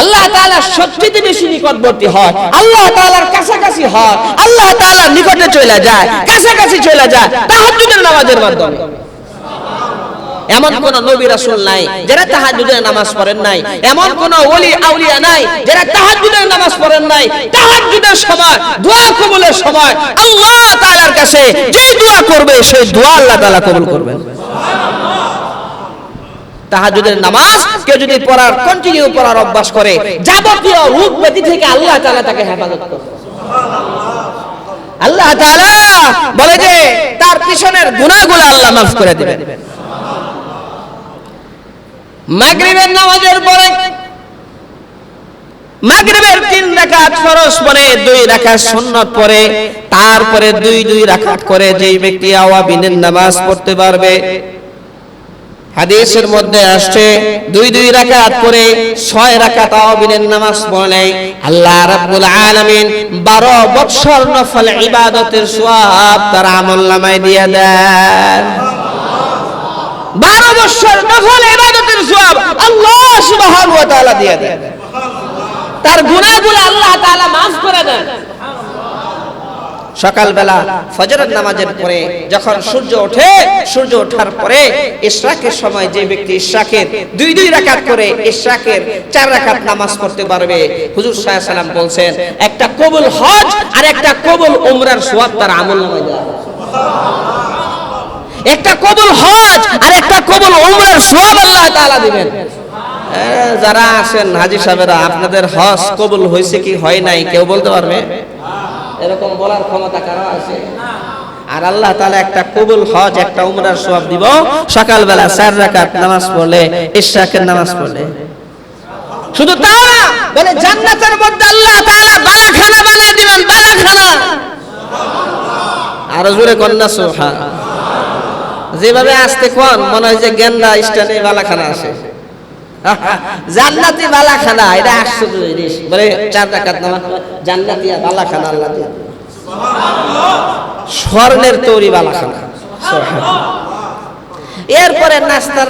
আল্লাহ তাআলা সবচেয়ে বেশি নিকটবর্তী হয়, আল্লাহ তাআলার কাছাকাছি হয়, আল্লাহ তাআলার নিকটে চলে যায়, কাছাকাছি চলে যায় তাহাজ্জুদের নামাজের মাধ্যমে। এমন কোন নবী রাসূল নাই যারা তাহাজ্জুদের নামাজ পড়েন নাই, এমন কোন ওলি আউলিয়া নাই যারা তাহাজ্জুদের নামাজ পড়েন নাই। তাহাজ্জুদের সময়, দোয়া কবুলের সময় আল্লাহ তাআলার কাছে যে দোয়া করবে সেই দোয়া আল্লাহ তাআলা কবুল করবেন। তাহাজ্জুদের নামাজ কেউ যদি পড়ার কন্টিনিউ পড়ার অভ্যাস করে, যাবতীয় রোগ ব্যাধি থেকে আল্লাহ তাআলা তাকে হেফাজত করবে। আল্লাহ তাআলা বলে যে তার পিছনের গুনাহগুলো আল্লাহ maaf করে দিবেন। মাগরিবের নামাজের পরে, মাগরিবের 3 রাকাত ফরজ পড়ে, 2 রাকাত সুন্নাত পড়ে, তারপরে 2 রাকাত করে যেই ব্যক্তি আওয়াবিনের নামাজ পড়তে পারবে, হাদিসের মধ্যে আসছে 2 রাকাত করে 6 রাকাত আওয়াবিনের নামাজ পড়লে আল্লাহ রাব্বুল আলামিন 12 বছর নফল ইবাদতের সওয়াব তার আমলনামায় দিয়ে দেন। 12 বছর নফল ইবাদতের সওয়াব আল্লাহ সুবহানাহু ওয়া তাআলা দিয়ে দেন। তার গুনাহগুলো আল্লাহ তাআলা maaf করে দেন। সকালবেলা ফজরের নামাজের পরে যখন সূর্য ওঠে, সূর্য ওঠার পরে ইশরাকের সময় যে ব্যক্তি ইশরাকের 2 রাকাত করে ইশরাকের 4 রাকাত নামাজ পড়তে পারবে, হুজুর সাল্লাল্লাহু আলাইহি ওয়াসাল্লাম বলেন একটা কবুল হজ আর একটা কবুল উমরার সওয়াব তার আমলনামায় দেওয়া হবে। একটা কবুল হজ আর একটা কবুল উমরার সওয়াব আল্লাহ তাআলা দিবেন। যারা আছেন হাজী সাহেবরা, আপনাদের হজ কবুল হয়েছে কি হয় নাই কেউ বলতে পারবে? এরকম বলার ক্ষমতা কারো আছে? আর আল্লাহ তাআলা একটা কবুল হজ একটা উমরার সওয়াব দিব সকালবেলা 4 রাকাত নামাজ পড়লে, ইশরাকের নামাজ পড়লে। শুধু তা না, বলে জান্নাতের মধ্যে আল্লাহ তাআলা বালাখানা বানিয়ে দিবেন, বালাখানা। আর জোরে কন্না সুবহান। যেভাবে আসতে কোন মনে হয় যে গেন্দা স্টানে বালাখানা আছে, জান্নাতি বালাখানা। এটা আশ্চর্য জিনিস। বলে 4 রাকাত নামাজ জান্নাতি বালাখানা আল্লাহ দিয়ে স্বর্ণের তৈরি বালাখানা। এরপরে নাস্তার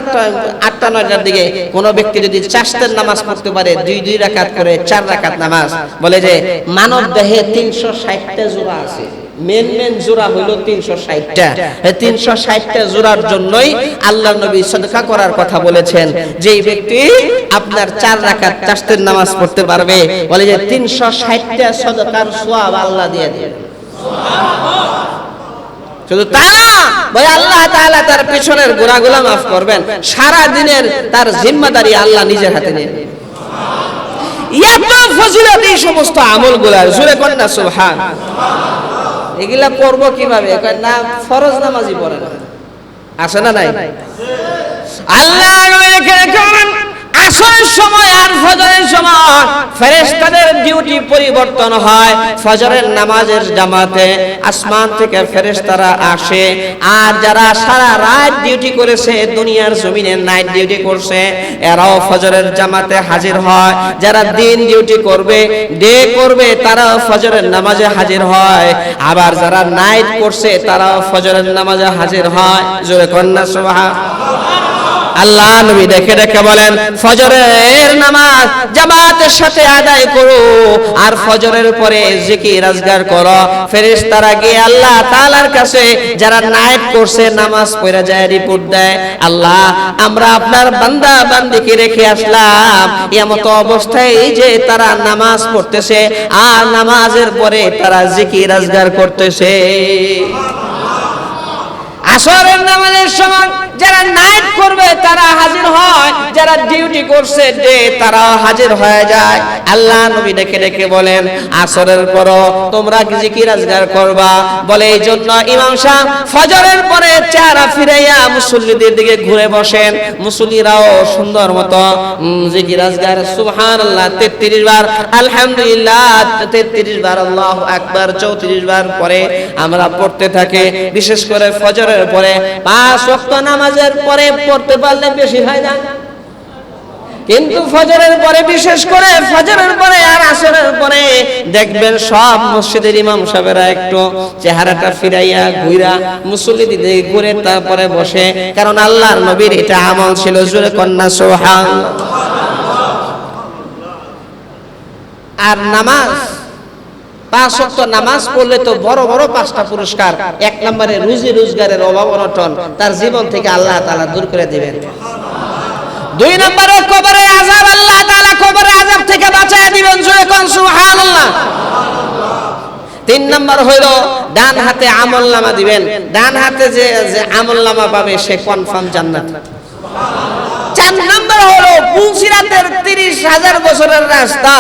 8টা-9টার দিকে কোন ব্যক্তি যদি চাষতের নামাজ পড়তে পারে 2 রাকাত করে 4 রাকাত নামাজ, বলে যে মানব দেহে 360টা জোড়া আছে, মেন জোড়া হলো 360টা। এই 360টা জোড়ার জন্যই আল্লাহর নবী সাদকা করার কথা বলেছেন। যেই ব্যক্তি আপনার 4 রাকাত চাষতের নামাজ পড়তে পারবে, বলে যে 360টা সাদকার সওয়াব আল্লাহ দিয়ে দেবেন। শুধু তা না, বলে আল্লাহ তাআলা তার পেছনের গুনাহগুলো মাফ করবেন। সারা দিনের তার জিম্মাদারি আল্লাহ নিজের হাতে নেন। এত ফজিলত এই সমস্ত আমলগুলার, জোরে কোন না সুবহান। এগুলা করব কিভাবে? না ফরজ নামাজই পড়ে না, আছে না নাই? আল্লাহ আসরের সময় আর ফজরের সময় ফেরেশতাদের ডিউটি পরিবর্তন হয়। ফজরের নামাজের জামাতে আসমান থেকে ফেরেশতারা আসে, আর যারা সারা রাত ডিউটি করেছে, দুনিয়ার জমিনে নাইট ডিউটি করছে, এরাও ফজরের জামাতে হাজির হয়। যারা দিন ডিউটি করবে, ডে করবে, তারাও ফজরের নামাজে হাজির হয়। আবার যারা নাইট করছে তারাও ফজরের নামাজে হাজির হয়। জোরে কন্না সুবহান। আল্লাহ নবী দেখে দেখে বলেন, ফজরের নামাজ জামাতের সাথে আদায় করো, আর ফজরের পরে জিকির আজগার করো। ফেরেশতারা গিয়ে আল্লাহ তাআলার কাছে যারা নাইট করছে নামাজ পড়ে যায় রিপোর্ট দেয়, আল্লাহ আমরা আপনার বান্দা বান্দিকে রেখে আসলাম, এমত অবস্থায় এই যে তারা নামাজ পড়তেছে আর নামাজের পরে তারা জিকির আজগার করতেছে। আসরের নামাজের সময় যারা নাইট করবে তারা হাজির হয়, যারা ডিউটি করছে ডে তারা হাজির হয়ে যায়। আল্লাহ নবী ডেকে ডেকে বলেন, আসরের পরও তোমরা জিকির আজগার করবা। বলে এই জন্য ইমাম সাহেব ফজরের পরে চেহারা ফিরাইয়া মুসল্লিদের দিকে ঘুরে বসেন। মুসল্লিরাও সুন্দর মতো জিকির আজগার সুবহানাল্লাহ 33 বার, আলহামদুলিল্লাহ 33 বার, আল্লাহু আকবার 34 বার পরে আমরা পড়তে থাকি। বিশেষ করে ফজরের পরে 5 ওয়াক্ত নামাজের পরে পড়তে পারলে বেশি হয় না, কিন্তু ফজরের পরে, বিশেষ করে ফজরের পরে আর আসরের পরে দেখবেন সব মসজিদের ইমাম সাহেবেরা একটু চেহারাটা ফিরাইয়া ঘুরা মুসল্লিদের দিকে ঘুরে তারপরে বসে, কারণ আল্লাহর নবীর এটা আমল ছিল। জোরে কন্না সুবহানাল্লাহ। আর নামাজ 5 ওয়াক্ত নামাজ পড়লে তো বড় বড় 5টা পুরস্কার। 1 নম্বরে রুজি রোজগারের অভাব অনটন তার জীবন থেকে আল্লাহ তাআলা দূর করে দিবেন। 2 নম্বরে কবরের আযাব, আল্লাহ তাআলা কবরের আযাব থেকে বাঁচায় দিবেন। জোরে কোন সুবহানাল্লাহ। 3 নম্বর হলো ডান হাতে আমলনামা দিবেন। ডান হাতে যে আমলনামা পাবে সে কনফার্ম জান্নাত। 4 নম্বর হলো পুলসিরাতের 30,000 বছরের রাস্তা,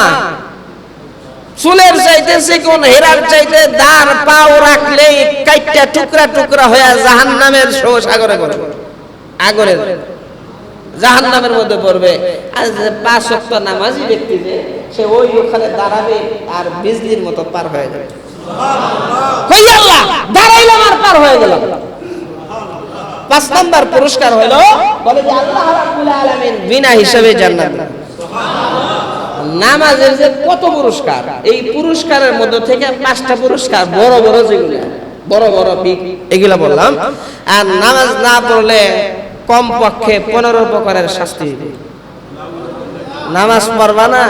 চুলের চাইতে চিকন, হীরার চাইতে দাঁড় পাও রাখলে কাইটা টুকরা টুকরা হয়ে জাহান্নামের সাগরে আগরে জাহান্নামের মধ্যে পড়বে। আর 5 ওয়াক্ত নামাজি ব্যক্তি যে সে ওই ওখানে দাঁড়াবে আর বিজলির মতো পার হয়ে যাবে। কই আল্লাহ দাঁড়াইলাম আর পার হয়ে গেলাম। 5 নম্বর পুরস্কার হলো, বলে যে আল্লাহ রাব্বুল আলামিন বিনা হিসাবে জান্নাত দেন। নামাজের যে কত পুরস্কার, এই পুরস্কারের মধ্যে থেকে 5টা পুরস্কার বড় বড়, যেগুলো বড় বড় পিক এগুলা বললাম। আর নামাজ না পড়লে কমপক্ষে 15 প্রকারের শাস্তি দিবে। নামাজ পড়বা না,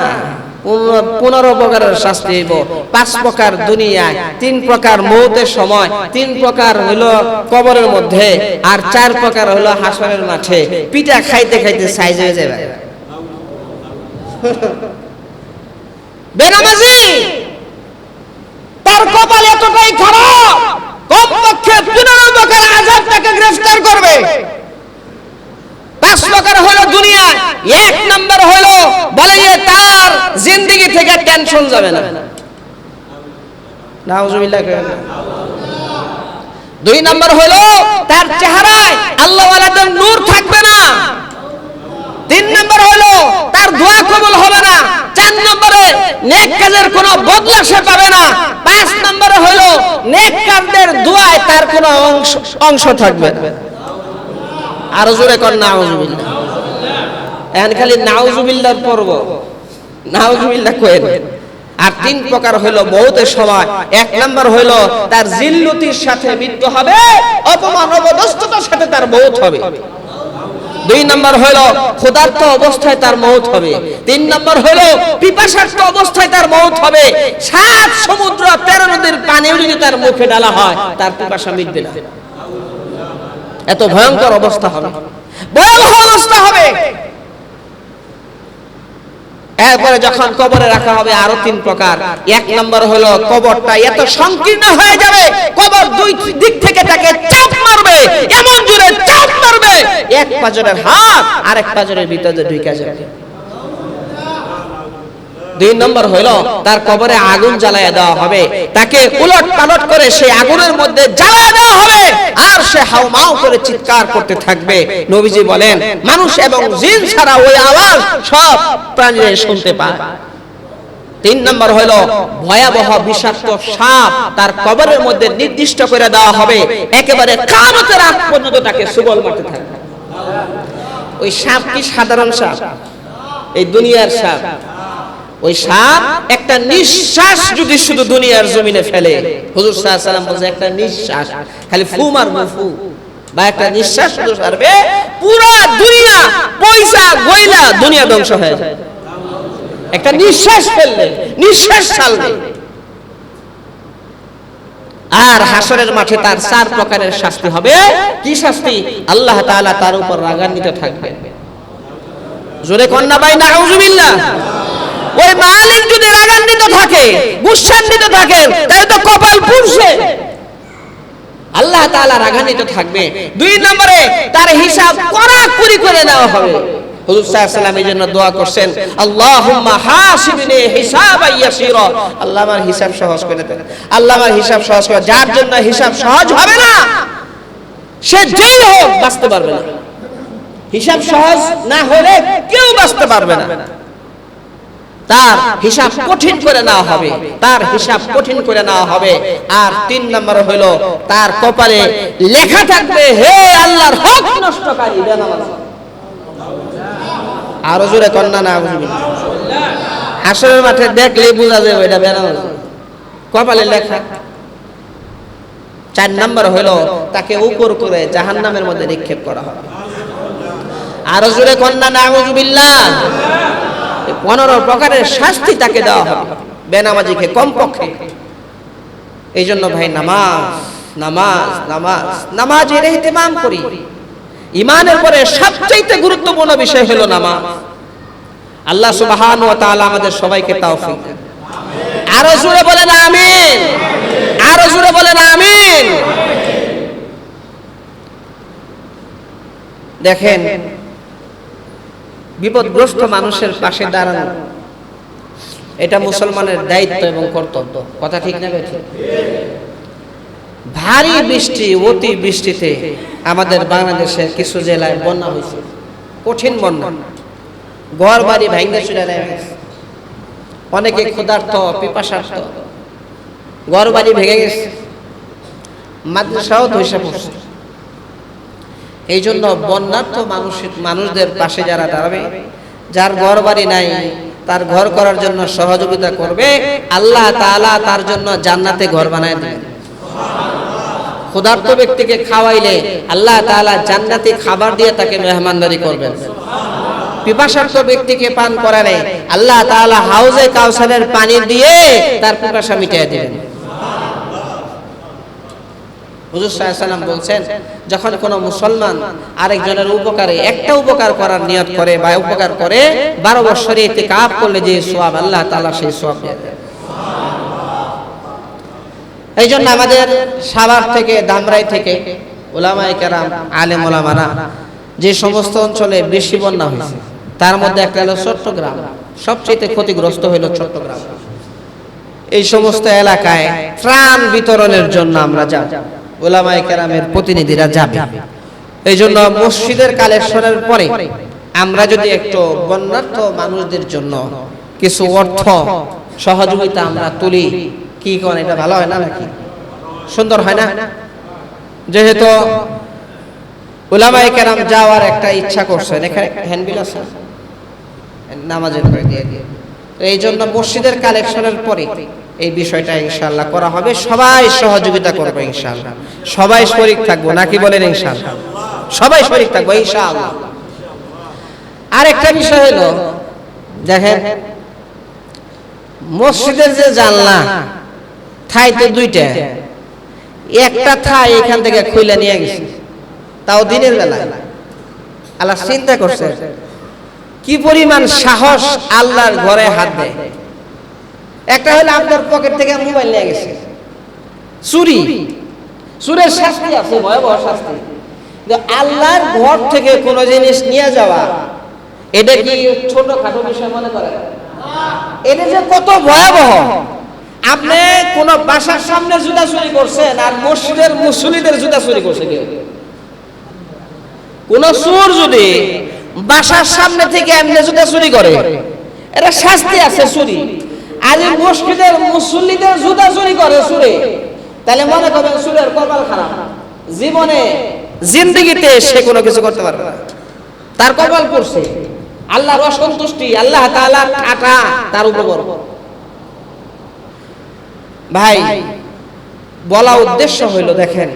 15 প্রকারের শাস্তি দিব। 5 প্রকার দুনিয়ায়, 3 প্রকার মৌতের সময়, 3 প্রকার হলো কবরের মধ্যে, আর 4 প্রকার হলো হাসরের মাঠে। পিঠা খাইতে খাইতে সাইজ হয়ে যাবে। বেনামাজি তার কপাল এতটাই খারাপ, কমপক্ষে 15 প্রকার আযাব তাকে গ্রেফতার টেনশন যাবে না। নাউজুবিল্লাহ। 2 নম্বর হলো তার চেহারায় আল্লাহ ওয়ালাদের নূর থাকবে না। 3 নম্বর হলো তার দোয়া কবুল হবে না। 4 নম্বরে নেক কাজের কোনো বদলা সে পাবে না। 5 নম্বরে হলো নেক কাজের দোয়ায় তার কোনো অংশ থাকবে না। আরো জোরে কর নাউজুবিল্লাহ। এখন খালি নাউজুবিল্লাহর পর্ব, নাউজুবিল্লাহ কইেন। আর 3 প্রকার হলো মওতের সময়। 1 নম্বর হলো তার জিল্লতির সাথে মৃত্যু হবে, অপমান অবদস্ততার সাথে তার মওত হবে। 2 নম্বর হলো ক্ষুধার্ত অবস্থায় তার মওত হবে। 3 নম্বর হলো পিপাসার্ত অবস্থায় তার মওত হবে। 7 সমুদ্র 13 নদীর পানিও যদি তার মুখে ঢালা হয় তার পিপাসা মিটবে না। এত ভয়ঙ্কর অবস্থা হবে, ভয়াবহ অবস্থা হবে। এরপরে যখন কবরে রাখা হবে আরো 3 প্রকার। 1 নম্বর হলো কবরটা এত সংকীর্ণ হয়ে যাবে, কবর 2 দিক থেকে তাকে চাপ মারবে, এমন জোরে চাপ মারবে এক পাজরের হাত আরেক পাজরের ভিতরে ঢুকে যাবে। 2 নম্বর হলো তার কবরে আগুন জ্বালায়া দেওয়া হবে, তাকে উলট পালট করে সেই আগুনের মধ্যে জ্বালায়া দেওয়া হবে, আর সে হাউমাউ করে চিৎকার করতে থাকবে। নবীজি বলেন মানুষ এবং জিন ছাড়া ওই আওয়াজ সব প্রাণী শুনতে পায়। 3 নম্বর হলো ভয়াবহ বিষাক্ত সাপ তার কবরের মধ্যে নির্দিষ্ট করে দেওয়া হবে, একেবারে কিয়ামতের আগ পর্যন্ত তাকে সুবল মারতে থাকবে। ওই সাপ কি সাধারণ সাপ? এই দুনিয়ার সাপ। ওই সাপ একটা নিঃশ্বাস যদি শুধু দুনিয়ার জমিনে ফেলে, হুজুর সাল্লাল্লাহু আলাইহি ওয়াসাল্লাম বলেন একটা নিঃশ্বাস খালি ফু মারবে, ফু বা একটা নিঃশ্বাস শুধু ছাড়বে, পুরো দুনিয়া পয়সা গয়লা দুনিয়া ধ্বংস হয়ে যায়। একটা নিঃশ্বাস ফেললে, নিঃশ্বাস ছাড়লে। আর হাসরের মাঠে তার 4 প্রকারের শাস্তি হবে। কি শাস্তি? আল্লাহ তাআলা তার উপর রাগান্বিত থাকবেন। জোরে কন্যা ভাই নাউজুবিল্লাহ। ওই মালিক যদি রাগান্বিত থাকে, গুসান্বিত থাকেন, তাহলে তো কপাল পুড়ছে। আল্লাহ তাআলা রাগান্বিত থাকবে। 2 নম্বরে তার হিসাব কড়াকড়ি করে নেওয়া হবে। হুজুর সাল্লাল্লাহু আলাইহি ওয়াসাল্লাম এই জন্য দোয়া করছেন, আল্লাহুম্মা হাসিবনি হিসাবান ইয়াসীরা। আল্লাহ আমার হিসাব সহজ করে দেন, আল্লাহ আমার হিসাব সহজ করে। যার জন্য হিসাব সহজ হবে না সে যেই হোক বাঁচতে পারবে না। হিসাব সহজ না হলে কেউ বাঁচতে পারবে না। তার হিসাব কঠিন করে নেওয়া হবে, তার হিসাব কঠিন করে নেওয়া হবে। আর 3 নম্বর হলো তার কপালে লেখা থাকবে, হে আল্লাহর হক নষ্টকারী বেনামাজ। আরো জোরে কন্যা না বুঝবেন। হাসরের মাঠে দেখলে বোঝা যাবে এটা বেনামাজ, কপালে লেখা। 4 নম্বর হলো তাকে উপর করে জাহান্নামের মধ্যে নিক্ষেপ করা হবে। আরো জোরে কন্যা না বুঝবিল্লাহ। 15 প্রকারের শাস্তি তাকে দেওয়া হবে বেনামাজিকে কমপক্ষে। এই জন্য ভাই নামাজ নামাজ নামাজ নামাজের ইহতিমাম করি। ঈমানের পরে সবচেয়ে গুরুত্বপূর্ণ বিষয় হলো নামাজ। আল্লাহ সুবহানাহু ওয়া তাআলা আমাদের সবাইকে তৌফিক দেন। আরো জোরে বলেন আমিন, আরো জোরে বলেন আমিন। দেখেন বিপদগ্রস্ত মানুষের পাশে দাঁড়ানো এটা মুসলমানের দায়িত্ব এবং কর্তব্য। কথা ঠিক না বেঠিক? ভারী বৃষ্টি, অতি বৃষ্টিতে আমাদের বাংলাদেশের কিছু জেলায় বন্যা হয়েছে, কঠিন বন্যা। ঘর বাড়ি ভাঙে চুরে গেছে, অনেকে ক্ষুধার্ত পিপাসার্ত, ঘর বাড়ি ভেঙে গেছে, মাদ্রাসাও ধসে পড়ছে। এই জন্য বন্যার্থ মানুষদের পাশে যারা দাঁড়াবে, যার ঘর বাড়ি নাই তার ঘর করার জন্য সহযোগিতা করবে, আল্লাহ তাআলা তার জন্য জান্নাতে ঘর বানায় দেবেন। ক্ষুধার্ত ব্যক্তিকে খাওয়াইলে আল্লাহ তাআলা জান্নাতি খাবার দিয়ে তাকে মেহমানদারি করবেন। পিপাসার্ত ব্যক্তিকে পান করালে আল্লাহ তাআলা হাউজে কাউসারের পানি দিয়ে তার পিপাসা মিটিয়ে দিবেন। হুজুর সাল্লাল্লাহু আলাইহি ওয়াসাল্লাম বলছেন, যখন কোনো মুসলমান আরেকজনের উপকারে একটা উপকার করার নিয়ত করে বা উপকার করে 12 বছরে ইতিকাফ করলে যে সওয়াব আল্লাহ তাআলা সেই সওয়াব দেন। এই জন্য আমাদের সাভার থেকে, ধামরাই থেকে উলামায়ে কেরাম, আলেম ওলামারা যে সমস্ত অঞ্চলে বেশি বন্যা হয়েছে তার মধ্যে একটা হলো চট্টগ্রাম। সবচেয়ে ক্ষতিগ্রস্ত হলো চট্টগ্রাম। এই সমস্ত এলাকায় ত্রাণ বিতরণের জন্য আমরা যাব, উলামায়ে কেরামের প্রতিনিধিরা যাবে। এই জন্য মসজিদের কালেকশনের পরে আমরা যদি একটু বন্যার্থ মানুষদের জন্য কিছু অর্থ সহযোগিতা আমরা তুলি, কি কোন এটা ভালো হয় না নাকি? সুন্দর হয় না? যেহেতু উলামায়ে কেরাম যাওয়ার একটা ইচ্ছা করছেন, এখানে হ্যান্ডবিল আছে নামাজের পরে দিয়ে দিয়ে, এই জন্য মসজিদের কালেকশনের পরে এই বিষয়টা ইনশাআল্লাহ করা হবে। সবাই সহযোগিতা করবে ইনশাআল্লাহ, সবাই শরীক থাকবো নাকি বলেন? ইনশাআল্লাহ সবাই শরীক থাকবো ইনশাআল্লাহ। আর একটা বিষয় হলো, দেখেন মসজিদের যে জানলা ঠাই তো দুইটা, একটা ঠাই এখান থেকে খুলে নিয়ে গেছে, তাও দিনের বেলায়। আল্লাহ চিন্তা করছে কি পরিমাণ সাহস আল্লাহর ঘরে হাত দেয়। একটা হলো আপনার পকেট থেকে মোবাইল নিয়ে গেছে, চুরি, চুরের শাস্তি আছে, ভয়াবহ শাস্তি। আল্লাহর ঘর থেকে কোনো জিনিস নিয়ে যাওয়া, এটা কি ছোটখাটো বিষয় মনে করেন? এটা যে কত ভয়াবহ। আপনি কোন বাসার সামনে জুতা চুরি করছেন আর মসজিদের মুসল্লিদের জুতা চুরি করছে কেউ। কোন চোর যদি বাসার সামনে থেকে এমনি জুতা চুরি করে, এটা শাস্তি আছে চুরি। আর এই মসজিদের মুসল্লিদের জুতা চুরি করে চুরে, তাহলে মনে করবেন চুরের কপাল খারাপ, জীবনে জিন্দেগিতে সে কোনো কিছু করতে পারবে না, তার কপাল পড়ছে, আল্লাহর অসন্তুষ্টি, আল্লাহ তাআলার কাটা তার উপর। ভাই বলা উদ্দেশ্য হইল, দেখেন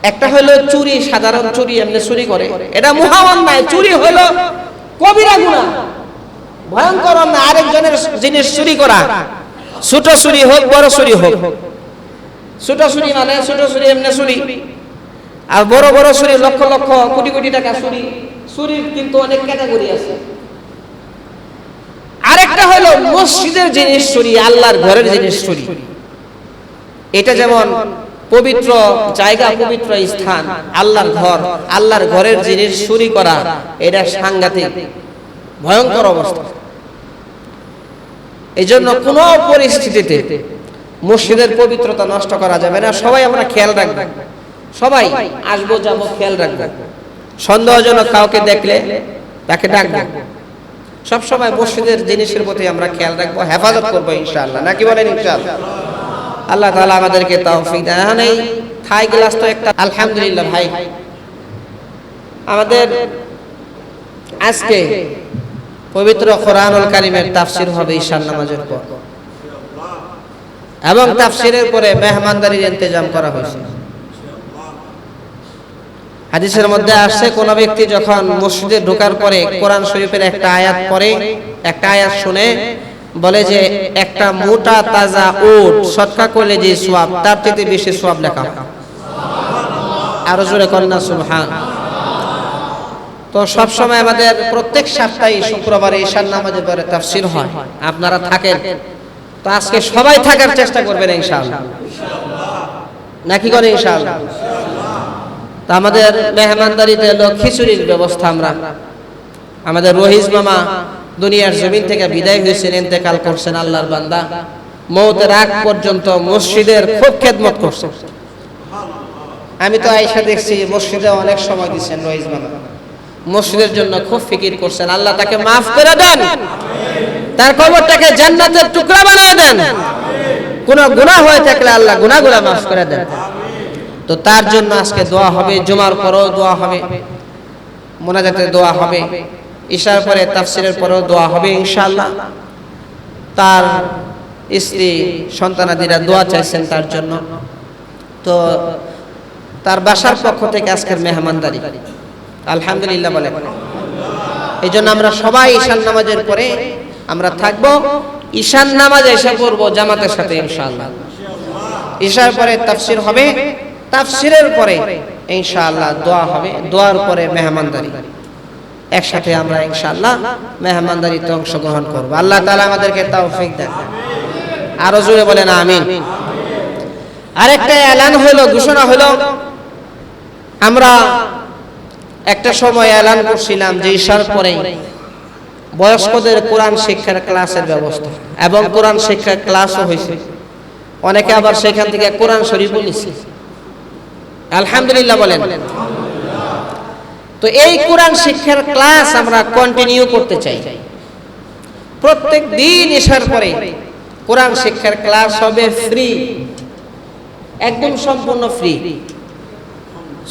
একটা হইলো চুরি, সাধারণ চুরি এমনি চুরি করে, এটা মহা অন্যায়। চুরি হইলো কবিরা গুনাহ, ভয়ঙ্কর অন্যায়। আরেকজনের জিনিস চুরি করা, ছোট চুরি হোক বড় চুরি হোক, ছোট চুরি মানে ছোট চুরি এমনি চুরি, আর বড় বড় চুরি লক্ষ লক্ষ কোটি কোটি টাকা চুরি। চুরির কিন্তু অনেক ক্যাটাগরি আছে। আরেকটা হলো মসজিদের জিনিস চুরি, আল্লাহর ঘরের জিনিস চুরি। এটা যেমন পবিত্র জায়গা, পবিত্র স্থান, আল্লাহর ঘর, আল্লাহর ঘরের জিনিস চুরি করা, এটা সাংঘাতিক ভয়ঙ্কর অবস্থা। এই জন্য কোন পরিস্থিতিতে মসজিদের পবিত্রতা নষ্ট করা যাবে না। সবাই আমরা খেয়াল রাখবো, সবাই আসবো যাবো খেয়াল রাখবো, সন্দেহজনক কাউকে দেখলে তাকে ডাকবো। সব সময় মসজিদের জিনিসের প্রতি আমরা খেয়াল রাখবো, হেফাজত করবো ইনশাআল্লাহ, নাকি বলেন? ইনশাআল্লাহ আল্লাহ তাআলা আমাদেরকে তৌফিক দেন। এই থাই গ্লাস তো একটা, আলহামদুলিল্লাহ ভাই, আমাদের আজকে পবিত্র কোরআনুল কারীমের তাফসীর হবে ঈশার নামাজের পর, এবং তাফসীরের পরে মেহমানদারির ইন্তজাম করা হয়েছে। হাদিসের মধ্যে আসছে, কোন ব্যক্তি যখন মসজিদে ঢোকার পরে কোরআন শরীফের একটা আয়াত পড়ে, একটা আয়াত শুনে, বলে যে একটা মোটা তাজা উট সদকা করলে যে সওয়াব, তার থেকে বেশি সওয়াব লেখা হয়। আরো জোরে কন্যা সুবহান। তো সব সময় আমাদের প্রত্যেক সপ্তাহে শুক্রবারে ঈশার নামাজের পরে তাফসীর হয়, আপনারা থাকেন। তো আজকে সবাই থাকার চেষ্টা করবেন ইনশাআল্লাহ, নাকি করে? ইনশাআল্লাহ। তো আমাদের মেহমানদারিতে হলো খিচুড়ির ব্যবস্থা। আমাদের রহিজ মামা দুনিয়ার জমিন থেকে বিদায় হয়েছেন, ইন্তেকাল করছেন, আল্লাহর বান্দা। মওতের আগ পর্যন্ত মসজিদের খুব খেদমত করছেন। আমি তো আয়েশা দেখছি মসজিদে অনেক সময় দিচ্ছেন রহিজ মামা, মসজিদের জন্য খুব ফিকির করছেন। আল্লাহ তাকে মাফ করে দেন, তার কবরটাকে জান্নাতের টুকরা বানিয়ে দেন। কোন গুনাহ হয়ে থাকলে আল্লাহ গুনাহগুলো মাফ করে দেন। তো তার জন্য আজকে দোয়া হবে, জুমার পরেও দোয়া হবে, মোনাজাতের দোয়া হবে, ঈশার পরে তাফসীরের পরেও দোয়া হবে ইনশাআল্লাহ। তার স্ত্রী সন্তানাদিরা দোয়া চাইছেন তার জন্য। তো তার বাসার পক্ষ থেকে আজকের মেহমানদারি, আলহামদুলিল্লাহ বলে। এই জন্য আমরা সবাই ঈশান নামাজের পরে আমরা থাকবো, ঈশান নামাজ এসে পড়বো জামাতের সাথে ইনশাআল্লাহ। ঈশার পরে তাফসীর হবে, তাফসীরের পরে ইনশাআল্লাহ দোয়া হবে, দোয়ার পরে মেহমানদারি। একসাথে আমরা ইনশাআল্লাহ মেহমানদারিতে অংশগ্রহণ করব। আল্লাহ তাআলা আমাদেরকে তৌফিক দেন। আরো জোরে বলেন আমিন। আরেকটা এলান হলো, ঘোষণা হলো, আমরা একটা সময় এলান করছিলাম যে ঈশার পরে বয়স্কদের কোরআন শিক্ষার ক্লাসের ব্যবস্থা, এবং কোরআন শিক্ষার ক্লাসও হয়েছে। অনেকে আবার সেখান থেকে কোরআন শরীফ নিছে। আলহামদুলিল্লাহ বলেন। তো এই কোরআন শিক্ষার ক্লাস আমরা কন্টিনিউ করতে চাই। প্রত্যেক দিন এশার পরে কোরআন শিক্ষার ক্লাস হবে ফ্রি, একদম সম্পূর্ণ ফ্রি।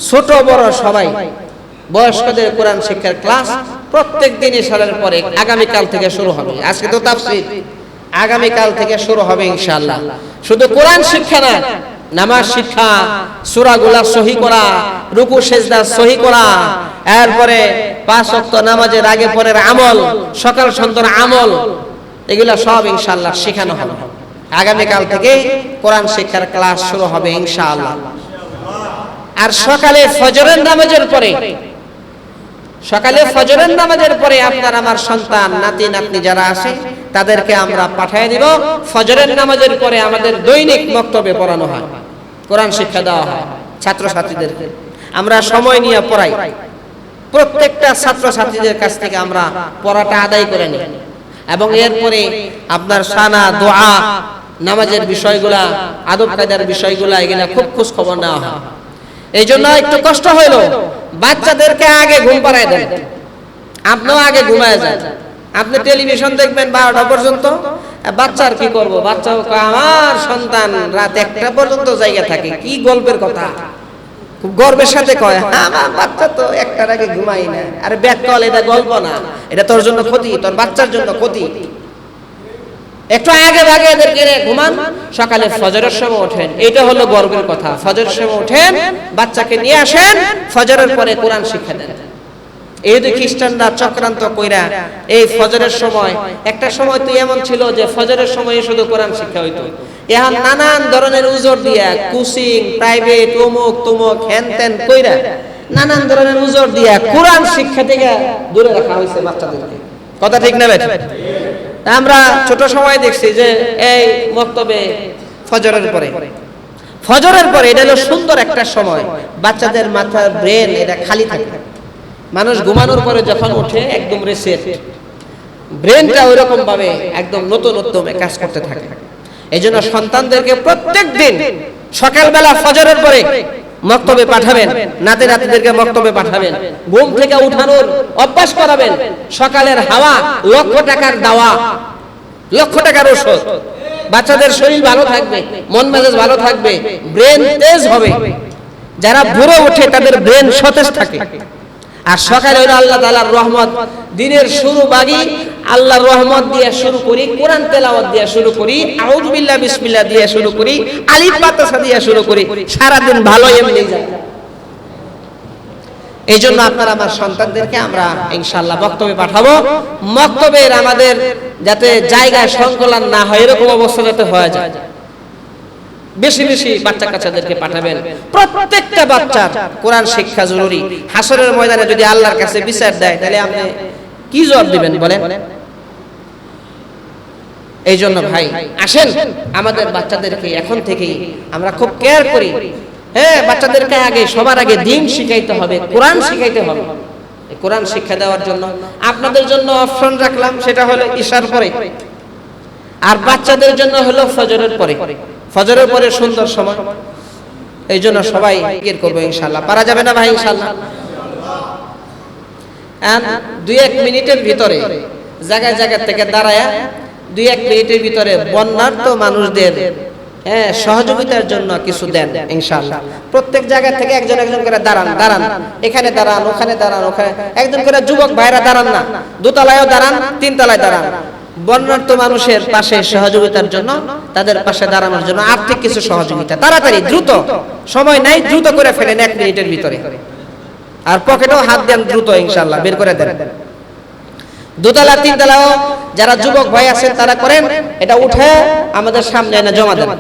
ছোট বড় সবাই, বয়স্কদের কোরআন শিক্ষার ক্লাস প্রত্যেক দিন এশারের পরে আগামীকাল থেকে শুরু হবে। আজকে তো তাফসীর, আগামীকাল থেকে শুরু হবে ইনশাআল্লাহ। শুধু কোরআন শিক্ষা না, নামাজ শিক্ষা, সূরাগুলা সহি করা, রুকু সেজদা সহি করা, এরপরে 5 ওয়াক্ত নামাজের আগে পরের আমল, সকাল সন্ধ্যার আমল, এগুলা সব ইনশাআল্লাহ শেখানো হবে। আগামীকাল থেকে কোরআন শিক্ষার ক্লাস শুরু হবে ইনশাআল্লাহ। আর সকালে ফজরের নামাজের পরে, সকালে ফজরের নামাজের পরে আপনার আমার সন্তান নাতি নাতনি যারা আছে তাদেরকে আমরা পাঠিয়ে দিব। ফজরের নামাজের পরে আমাদের দৈনিক মক্তবে পড়ানো হয়, কোরআন শিক্ষা দেওয়া হয় ছাত্রছাত্রীদেরকে। আমরা সময় নিয়ে পড়াই, প্রত্যেকটা ছাত্রছাত্রীদের কাছ থেকে আমরা পড়াটা আদায় করে নিই এবং এরপরে আপনার সানা দোয়া, নামাজের বিষয়গুলা, আদব কায়দার বিষয়গুলা, এগুলা খুব খোঁজ খবর নেওয়া হয়। এই জন্য একটু কষ্ট হইল, বাচ্চাদেরকে আগে ঘুম পাড়ায় দেন, আপনিও আগে ঘুমায় যান। আপনি টেলিভিশন দেখবেন 12টা পর্যন্ত, বাচ্চার কি করব? বাচ্চা আমার সন্তান রাত 1টা পর্যন্ত জায়গা থাকে, কি গল্পের কথা, খুব গর্বের সাথে কয় আমার বাচ্চা তো 1টার আগে ঘুমাই না। আরে ব্যাককল, এটা গল্প না, এটা তোর জন্য ক্ষতি, তোর বাচ্চার জন্য ক্ষতি। একটু আগে ভাগে এদেরকে ঘুমান, সকালে ফজরের সময় ওঠেন, এটা হলো গর্বের কথা। ফজরের সময় ওঠেন, বাচ্চাকে নিয়ে আসেন, ফজরের পরে কোরআন শিক্ষা দেন। এই যে খ্রিস্টানরা চক্রান্ত কইরা এই ফজরের সময়, একটা সময় তো এমন ছিল যে ফজরের সময় শুধু কোরআন শিক্ষা হইতো। এখন নানান ধরনের উজর দিয়া, কোচিং, প্রাইভেট, অমুক তমুক হ্যান ত্যান কইরা, নানান ধরনের উজর দিয়া কোরআন শিক্ষা থেকে দূরে রাখা হয়েছে বাচ্চাদেরকে। কথা ঠিক না বেটা? আমরা ছোট সময় দেখছি যে এই মক্তবে ফজরের পরে, ফজরের পরে এটা হলো সুন্দর একটা সময়, বাচ্চাদের মাথার ব্রেন এটা খালি থাকে। মানুষ ঘুমানোর পরে যখন ওঠে একদম রিসেট, ব্রেনটা ওইরকম ভাবে একদম নতুন উদ্যমে কাজ করতে থাকে। এই জন্য সন্তানদেরকে প্রত্যেক দিন সকালবেলা ফজরের পরে মক্তবে পাঠাবেন, নাতি নাতিদেরকে মক্তবে পাঠাবেন, ঘুম থেকে উঠানোর অভ্যাস করাবেন। সকালের হাওয়া লক্ষ টাকার দাওয়া, লক্ষ টাকার ওষুধ। বাচ্চাদের শরীর ভালো থাকবে, মন মেজাজ ভালো থাকবে, ব্রেন তেজ হবে। যারা ভোরে ওঠে তাদের ব্রেন সতেজ থাকে। আর সকালে হলো আল্লাহ তাআলার রহমত, দিনের শুরু বাগি আল্লাহর রহমত দিয়ে শুরু করি, কোরআন তেলাওয়াত দিয়ে শুরু করি, আউযু বিল্লাহ বিসমিল্লাহ দিয়ে শুরু করি, আলিফ বাতাসা দিয়ে শুরু করি, সারা দিন ভালো এমনি যায়। এই জন্য আপনারা আমার সন্তানদেরকে আমরা ইনশাআল্লাহ মক্তবে পাঠাবো। মক্তবের আমাদের যাতে জায়গায় সংকলন না হয় এরকম অবস্থা যাতে হয়ে যায়, বেশি বেশি বাচ্চা কাচ্চাদেরকে পাঠাবেন। প্রত্যেকটা বাচ্চার কোরআন শিক্ষা জরুরি। হাসরের ময়দানে যদি আল্লাহর কাছে বিচার দেয় তাহলে আপনি কি জবাব দিবেন বলেন? এই জন্য ভাই আসেন, আমাদের বাচ্চাদেরকে এখন থেকেই আমরা খুব কেয়ার করি। হ্যাঁ, বাচ্চাদেরকে আগে সবার আগে দ্বীন শিখাইতে হবে, কোরআন শিখাইতে হবে। কোরআন শিক্ষা দেওয়ার জন্য আপনাদের জন্য অপশন রাখলাম, সেটা হলো ইশার পরে, আর বাচ্চাদের জন্য হলো ফজরের পরে। ফজরের পরে সুন্দর সময়, এই জন্য সবাই জিকির করবো ইনশাআল্লাহ। পারা যাবে না ভাই? ইনশাআল্লাহ। 2-1 মিনিটের ভিতরে জায়গায় জায়গা থেকে দাঁড়ায় 2-1 মিনিটের ভিতরে বন্যার্ত মানুষদের সহযোগিতার জন্য কিছু দেন ইনশাআল্লাহ। প্রত্যেক জায়গা থেকে একজন একজন করে দাঁড়ান, এখানে দাঁড়ান, ওখানে দাঁড়ান, ওখানে একজন করে যুবক ভাইরা দাঁড়ান না, 2 তলায়ও দাঁড়ান, 3 তলায় দাঁড়ান। বন্যার্ত মানুষের পাশে সহযোগিতার জন্য, তাদের পাশে দাঁড়ানোর জন্য আর্থিক কিছু সহযোগিতা, তাড়াতাড়ি দ্রুত, সময় নাই, দ্রুত করে ফেলেন 1 মিনিটের ভিতরে। আর পকেটেও হাত দেন দ্রুত ইনশাআল্লাহ, বের করে দেন। 2 তলা 3 তলাও যারা যুবক ভাই আছেন তারা করেন, এটা উঠে আমাদের সামনে এনে জমা দেন।